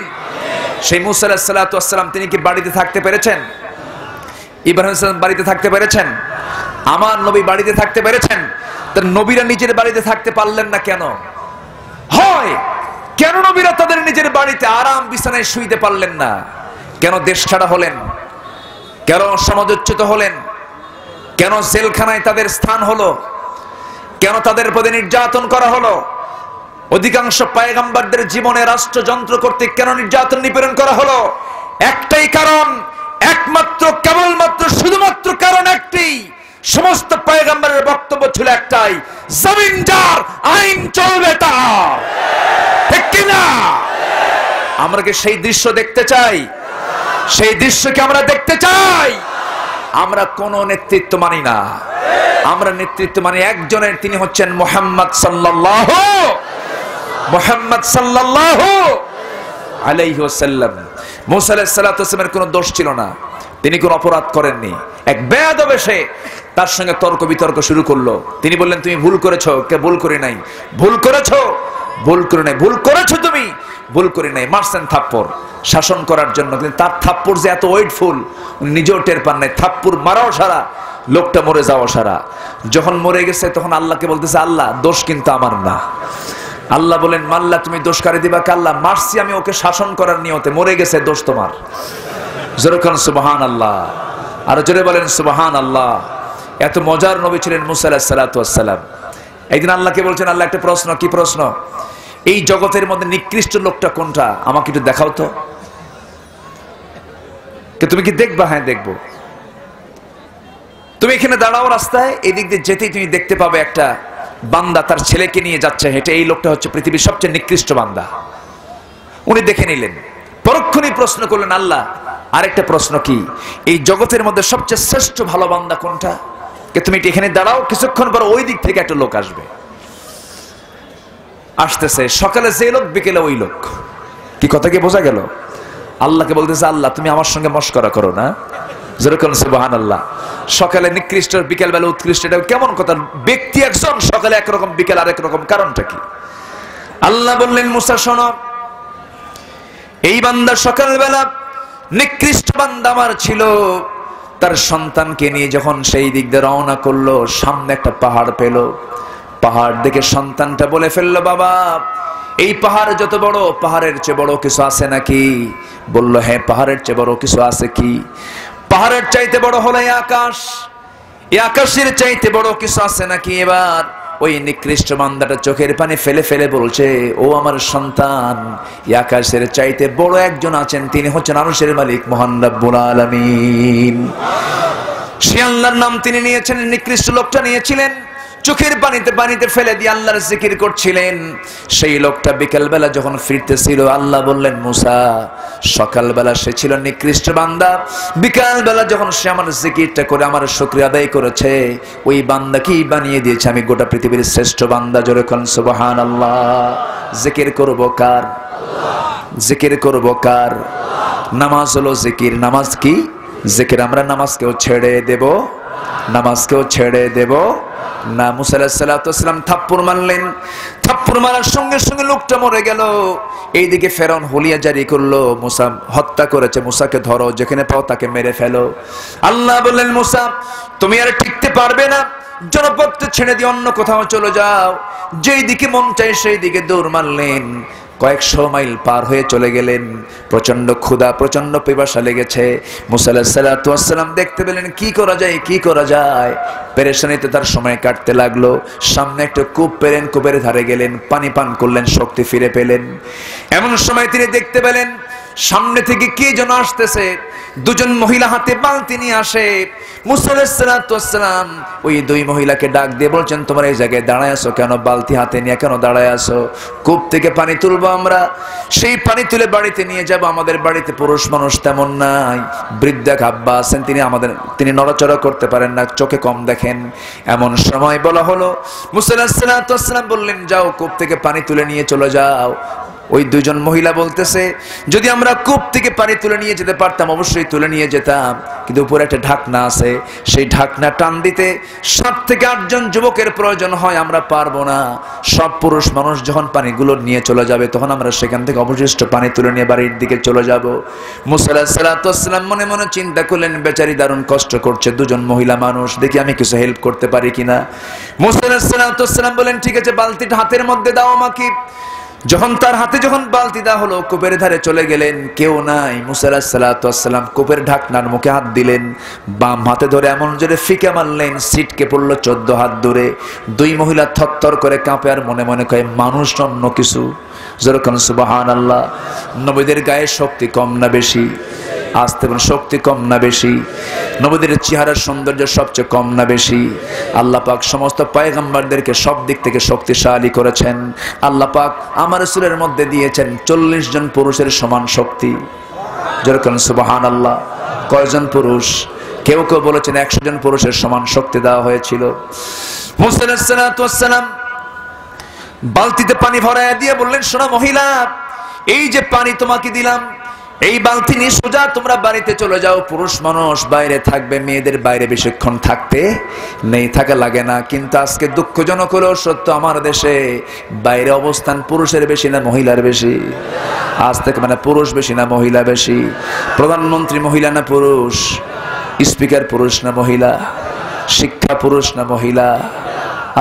সেই মুসা আলাইহিস সালাতু ওয়াস সালাম, তিনি কি বাড়িতে থাকতে পেরেছেন? ইব্রাহিম আলাইহিস সালাম বাড়িতে থাকতে পেরেছেন? আমার নবী বাড়িতে থাকতে পেরেছেন? তার নবীরা নিজের বাড়িতে থাকতে পারলেন না কেন? হয় কেন নবীরা তাদের নিজের বাড়িতে আরাম বিছানায় শুইতে পারলেন না? কেন দেশ ছাড়া হলেন? কেন সমাজচ্যুত হলেন? কেন জেলখানায় তাদের স্থান হলো? কেন তাদের প্রতি নির্যাতন করা হলো? অধিকাংশ পয়গম্বরদের জীবনে রাষ্ট্রযন্ত্র কর্তৃক কেন নির্যাতন নিপীড়ন করা হলো? একটাই কারণ, একমাত্র, কেবলমাত্র, শুধুমাত্র কারণ একটাই। সমস্ত পয়গম্বরের বক্তব্য ছিল একটাই, জমিন যার, আইন চলবে তার। ঠিক কিনা? আমরা কি সেই দৃশ্য দেখতে চাই? সেই দৃশ্যকে আমরা দেখতে চাই। আমরা কোন নেতৃত্ব মানি না, আমরা নেতৃত্ব মানি একজনের, তিনি হচ্ছেন মুহাম্মদ সাল্লাল্লাহু আলাইহি ওয়াসাল্লাম। মুসা আলাইহিস সালাতু ওয়াসসালামের কোনো দোষ ছিল না, তিনি কোনো অপরাধ করেননি। এক বেয়াদব এসে তার সঙ্গে তর্ক বিতর্ক শুরু করলো। তিনি বললেন, তুমি ভুল করেছো। কে ভুল করি নাই। ভুল করেছো? ভুল করে নাই। ভুল করেছো তুমি? ভুল করি নাই। মারছেন থাপ্পড় শাসন করার জন্য, কিন্তু তার থাপ্পড় যে এত ওয়েটফুল উনি নিজেও টের পান নাই। থাপ্পড় মারাও সারা, লোকটা মরে যাওয়া সারা। যখন মরে গেছে তখন আল্লাহকে বলতেছে, আল্লাহ দোষ কিন্তু আমার না। আল্লাহ বলেন, মাল্লা তুমি দোষ কারে দিবা? কাল্লা মারছি আমি ওকে শাসন করার নিয়তে, মরে গেছে, দোষ তোমার। জোরে বলেন সুবহানাল্লাহ। আর জোরে বলেন সুবহানাল্লাহ। এত মজার নবী ছিলেন মুসা আলাইহিস সালাতু ওয়াসসালাম। একদিন আল্লাহকে বলছেন, আল্লাহ একটা প্রশ্ন। কি প্রশ্ন? এই জগতের মধ্যে নিকৃষ্ট লোকটা কোনটা আমাকে একটু দেখাও তো। তুমি কি দেখবা? হ্যাঁ দেখবো। তুমি এখানে দাঁড়াও রাস্তায়, এদিক দিয়ে যেতেই তুমি দেখতে পাবে একটা বান্দা তার ছেলেকে নিয়ে যাচ্ছে হেঁটে। এই লোকটা হচ্ছে পৃথিবীর সবচেয়ে নিকৃষ্ট বান্দা। উনি দেখে নিলেন, পরক্ষণেই প্রশ্ন করলেন, আল্লাহ আরেকটা প্রশ্ন কি, এই জগতের মধ্যে সবচেয়ে শ্রেষ্ঠ ভালো বান্দা কোনটা? তুমি এখানে দাঁড়াও, কিছুক্ষণ পর ওই দিক থেকে একটা লোক আসবে। আসতেছে, সকালে যে লোক বিকেলে ওই লোক। কি কথা কি বোঝা গেল? আল্লাহকে বলতেছে, আল্লাহ তুমি আমার সঙ্গে মশকরা করো না। যেরকম সুবহানাল্লাহ। সকালে নিকৃষ্ট, বিকেল বেলা উৎকৃষ্ট, এটা কেমন কথা? ব্যক্তি একজন, সকালে একরকম, বিকেল আরেক রকম, কারণটা কি? আল্লাহ বললেন, মুসা শোনো, এই বান্দা সকালবেলা নিকৃষ্ট বান্দা আমার ছিল। তার সন্তানকে নিয়ে যখন সেই দিক দিয়ে রওনা করলো, সামনে একটা পাহাড় পেল। পাহাড় দেখে সন্তানটা বলে ফেললো, বাবা এই পাহাড় যত বড়, পাহাড়ের চেয়ে বড় কিছু আছে নাকি? বলল, হ্যাঁ পাহাড়ের চেয়ে বড় কিছু আছে। কি? পাহাড়ের চাইতে বড় হলো এই আকাশ, এই আকাশের চাইতে বড় কিছু আছে নাকি? এবার ওই নিকৃষ্ট বান্দাটা চোখের পানি ফেলে ফেলে বলছে, ও আমার সন্তান, এই আকাশের চাইতে বড় একজন আছেন, তিনি হচ্ছেন আরশের মালিক মহান রব্বুল আলামিন। সে আল্লাহর নাম তিনি নিয়েছেন, নিকৃষ্ট লোকটা নিয়েছিলেন। চোখের পানিতে ফেলে দিয়ে আল্লাহর জিকির করছিলেন। সেই লোকটা বিকেলবেলা যখন ফিরতেছিল, আল্লাহ বললেন, মুসা সকালবেলা সে ছিল নিকৃষ্ট বান্দা, বিকালবেলা যখন সে আমার জিকিরটা করে আমার শুকরিয়া আদায় করেছে, ওই বান্দাকেই বানিয়ে দিয়েছে আমি গোটা পৃথিবীর শ্রেষ্ঠ বান্দা। জোরে কোন সুবহানাল্লাহ। জিকির করব কার? জিকির করব কার? নামাজ হলো জিকির। নামাজ কি? জিকির। আমরা নামাজকেও ছেড়ে দেব? নামাজকেও ছেড়ে দেব না। মুসা আলাইহিস সালাতু ওয়াসসালাম থাপ্পড় মারলেন। থাপ্পড় মারার সঙ্গে সঙ্গে লোকটা মরে গেল। এইদিকে ফেরাউন হুলিয়া জারি করলো, মুসা হত্যা করেছে, মুসাকে ধরো, যেখানে পাও তাকে মেরে ফেলো। আল্লাহ বললেন, মুসা তুমি আর টিকতে পারবে না, জনপদকে ছেড়ে দিয়ে অন্য কোথাও চলে যাও। যেই দিকে মন চাই সেই দিকে দৌড় মারলেন। কয়েকশো মাইল পার হয়ে চলে গেলেন। প্রচন্ড ক্ষুধা, প্রচন্ড পিপাসা লেগেছে। মুসা আলাইহিস সালাতু ওয়াসসালাম দেখতে পেলেন কি করা যায়, কি করা যায়। পেরেশানিতে তার সময় কাটতে লাগলো। সামনে একটা কূপ পেলেন, কূপের ধারে গেলেন, পানি পান করলেন, শক্তি ফিরে পেলেন। এমন সময় তিনি দেখতে পেলেন সামনে থেকে কে যেন আসতেছে। দুজন মহিলা হাতে বালতি নিয়ে আসে। মুসা আলাইহিস সালাতু ওয়াসসালাম ওই দুই মহিলাকে ডাক দিয়ে বলছেন, তোমরা এই জায়গায় দাঁড়ায় আছো কেন? বালতি হাতে নিয়ে কেন দাঁড়ায় আছো? কূপ থেকে পানি তুলবো আমরা, সেই পানি তুলে বাড়িতে নিয়ে যাব। আমাদের বাড়িতে পুরুষ মানুষ তেমন নাই, বৃদ্ধা আব্বা আছেন, তিনি নড়াচড়া করতে পারেন না, চোখে কম দেখেন। এমন সময় বলা হলো, মুসা আলাইহিস সালাতু ওয়াসসালাম বললেন, যাও কূপ থেকে পানি তুলে নিয়ে চলে যাও। ওই দুজন মহিলা বলতেছে, যদি আমরা কূপ থেকে পানি তুলে নিয়ে যেতে পারতাম অবশ্যই তুলে নিয়ে যেতাম, কিন্তু উপরে একটা ঢাকনা আছে, সেই ঢাকনা টান দিতে 7 থেকে 8 জন যুবকের প্রয়োজন হয়, আমরা পারবো না। সব পুরুষ মানুষ যখন পানিগুলো নিয়ে চলে যাবে তখন আমরা সেখান থেকে অবশিষ্ট পানি তুলে নিয়ে বাড়ির দিকে চলে যাব। মুসা আলাইহিস সালাতু ওয়াসসালাম মনে মনে চিন্তা করলেন, বেচারি দারুণ কষ্ট করছে, দুজন মহিলা মানুষ, দেখি আমি কিছু হেল্প করতে পারি কিনা। মুসা আলাইহিস সালাতু ওয়াসসালাম বলেন, ঠিক আছে, বালতিটা হাতের মধ্যে দাও আমাকে। যখন তার হাতে যখন বালতি দেওয়া হলো, কূপের ধারে চলে গেলেন, কেউ নাই। মুসা আলাইহিস সালাতু ওয়াস সালাম কূপের ঢাকনার মুখে হাত দিলেন, বাম হাতে ধরে এমন জোরে ফিকে মারলেন, ছিটকে পড়লো 14 হাত দূরে। দুই মহিলা থরথর করে কাঁপে আর মনে মনে কয় মানুষ অন্য কিছু। যেরকম সুবহানাল্লাহ। নবীদের গায়ে শক্তি কম না বেশি? আসতে বলেন, শক্তি কম না বেশি? নবীদের চেহারার সৌন্দর্য সবচেয়ে কম না বেশি? আল্লাহ পাক সমস্ত পয়গম্বরদেরকে সব দিক থেকে শক্তিশালী করেছেন। আল্লাহ পাক আমার রাসূলের মধ্যে দিয়েছেন 40 জন পুরুষের সমান শক্তি। যেরকম সুবহানাল্লাহ। কয়জন পুরুষ? কেউ কেউ বলেছেন 100 জন পুরুষের সমান শক্তি দেওয়া হয়েছিল। মুসা আলাইহিস সালাতু ওয়াস সালাম বালতিতে পানি ভরায় দিয়ে বললেন, শোনো মহিলা, এই যে পানি তোমাকে দিলাম, এই বালতি নিয়ে সোজা তোমরা বাড়িতে চলে যাও। পুরুষ মানুষ বাইরে থাকবে, মেয়েদের বাইরে বেশিক্ষণ থাকতে নেই, থাকা লাগে না। কিন্তু আজকে দুঃখজনক হলেও সত্য, আমার দেশে বাইরে অবস্থান পুরুষের বেশি না মহিলার বেশি? আজ থেকে মানে পুরুষ বেশি না মহিলা বেশি? প্রধানমন্ত্রী মহিলা না পুরুষ? স্পিকার পুরুষ না মহিলা? শিক্ষা পুরুষ না মহিলা?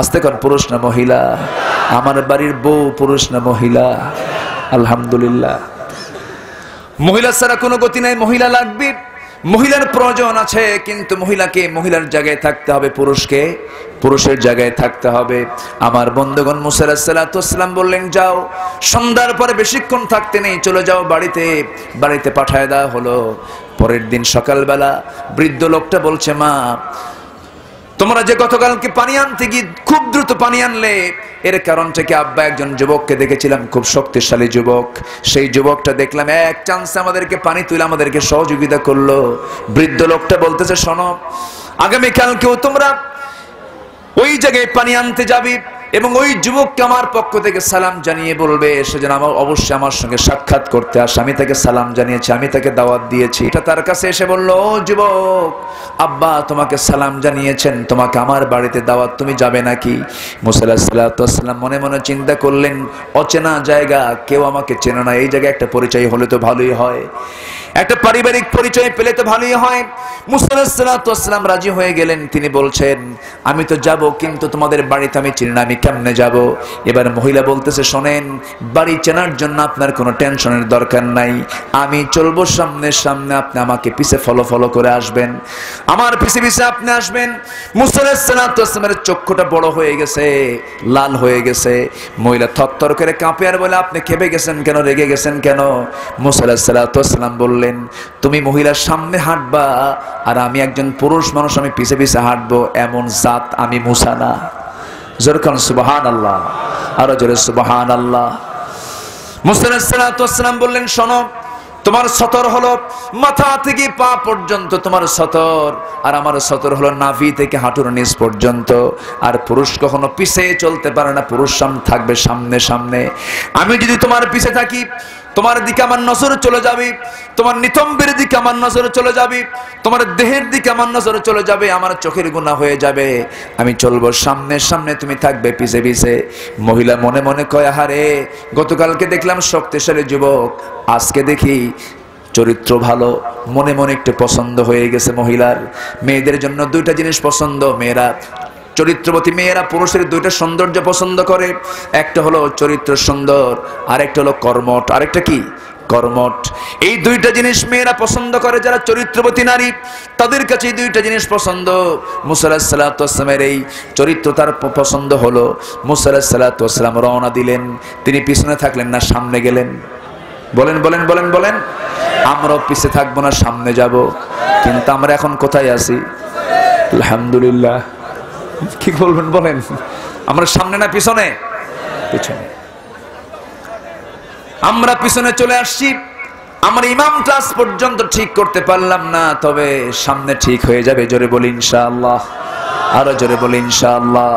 আস্তে কর, পুরুষ না মহিলা? আমার বাড়ির বউ পুরুষ না মহিলা? আলহামদুলিল্লাহ। মহিলা ছাড়া কোনো গতি নাই, মহিলা লাগবে, মহিলার প্রয়োজন আছে। কিন্তু মহিলাকে মহিলার জায়গায় থাকতে হবে, পুরুষকে পুরুষের জায়গায় থাকতে হবে। আমার বন্ধুগণ, মুসা আলাইহিস সালাতু ওয়াস সালাম বললেন, যাও, সন্ধ্যার পরে বেশিক্ষণ থাকতে নেই, চলে যাও বাড়িতে। বাড়িতে পাঠায় দেওয়া হলো। পরের দিন সকালবেলা বৃদ্ধ লোকটা বলছে, মা, তোমরা যে গতকালকে পানি আনতে গিয়ে খুব দ্রুত পানি আনলে, এর কারণটা কি? আব্বা, একজন যুবককে দেখেছিলাম, খুব শক্তিশালী যুবক। সেই যুবকটা দেখলাম এক চান্সে আমাদেরকে পানি তুলে আমাদেরকে সহযোগিতা করলো। বৃদ্ধ লোকটা বলতেছে, শোনো, আগামীকালকেও তোমরা ওই জায়গায় পানি আনতে যাবি এবং ওই যুবককে আমার পক্ষ থেকে সালাম জানিয়ে বলবে সে যেন অবশ্যই আমার সঙ্গে সাক্ষাৎ করতে আসে। আমি তাকে সালাম জানিয়েছি, আমি তাকে দাওয়াত দিয়েছি। এটা তার কাছে এসে বলল, ও যুবক, আব্বা তোমাকে সালাম জানিয়েছেন, তোমাকে আমার বাড়িতে দাওয়াত, তুমি যাবে নাকি? মুসা আলাইহিস সালাতু ওয়াস সালাম মনে মনে চিন্তা করলেন, অচেনা জায়গা, কেউ আমাকে চেনে না, এই জায়গায় একটা পরিচয় হলে তো ভালোই হয়, একটা পারিবারিক পরিচয় পেলে তো ভালোই হয়। মুসা আলাইহিস সালাতু ওয়াস সালাম রাজি হয়ে গেলেন। তিনি বলছেন, আমি তো যাব, কিন্তু তোমাদের বাড়িতে আমি চিনি না, আমি কেমনে যাব? এবার মহিলা বলতেছে, শোনেন, বাড়ি চেনার জন্য আপনার কোনো টেনশনের দরকার নাই, আমি চলবো সামনে সামনে, আপনি আমাকে পিছে ফলো করে আসবেন, আমার পিছে পিছে আপনি আসবেন। মুসা আলাইহিস সালাতু ওয়াস সালামের চক্ষুটা বড় হয়ে গেছে, লাল হয়ে গেছে। মহিলা থরথর করে কাঁপে আর বলে, আপনি খেপে গেছেন কেন, রেগে গেছেন কেন? মুসা আলাইহিস সালাতু ওয়াস সালাম বললেন, তুমি মহিলার সামনে হাঁটবা আর আমি একজন পুরুষ মানুষ, আমি পিছে পিছে হাঁটবো, এমন জাত আমি মুসা না। জোরে কান সুবহানাল্লাহ, আরো জোরে সুবহানাল্লাহ। মুসা আলাইহিস সালাতু ওয়াস সালাম বললেন, শোনো, তোমার সতর হলো মাথা থেকে পা পর্যন্ত তোমার সতর, আর আমার সতর হলো নাভি থেকে হাঁটুর নিচ পর্যন্ত। আর পুরুষ কখনো পিছে চলতে পারে না, পুরুষ থাকবে সামনে সামনে। আমি যদি তোমার পিছে থাকি, তোমার দিকে আমার নজর চলে যাবে, তোমার নিতম্বের দিকে আমার নজর চলে যাবে, তোমার দেহের দিকে আমার নজর চলে যাবে, আমার চোখের গুনাহ হয়ে যাবে। আমি চলবো সামনে সামনে, তুমি থাকবে পিছে পিছে। মহিলা মনে মনে কয়, আহারে, গতকালকে দেখলাম শক্তিশালী যুবক, আজকে দেখি চরিত্র ভালো। মনে মনে একটু পছন্দ হয়ে গেছে মহিলার। মেয়েদের জন্য দুইটা জিনিস পছন্দ, মেয়েরা চরিত্রবতী মেয়েরা পুরুষের দুইটা সৌন্দর্য পছন্দ করে, একটা হলো চরিত্র সুন্দর, আর একটা হলো কর্মঠ। আরেকটা কি? কর্মঠ। এই দুইটা জিনিস মেয়েরা পছন্দ করে। যারা চরিত্রবতী নারী, তাদের কাছে এই দুইটা জিনিস পছন্দ। মুসা আলাইহিস সালাতু ওয়াস সালামের এই চরিত্র তার পছন্দ হলো। মুসা আলাইহিস সালাতু ওয়াস সালাম রওনা দিলেন। তিনি পিছনে থাকলেন না সামনে গেলেন? বলেন বলেন বলেন বলেন। আমরাও পিছে থাকবো না, সামনে যাব। কিন্তু আমরা এখন কোথায় আছি? আলহামদুলিল্লাহ। কি বলবেন বলেন? আমরা সামনে না পিছনে? পিছনে। আমরা পিছনে চলে আসছি। আমরা ইমাম ক্লাস পর্যন্ত ঠিক করতে পারলাম না, তবে সামনে ঠিক হয়ে যাবে। জোরে বলি ইনশাআল্লাহ, আরো জোরে বলি ইনশাআল্লাহ।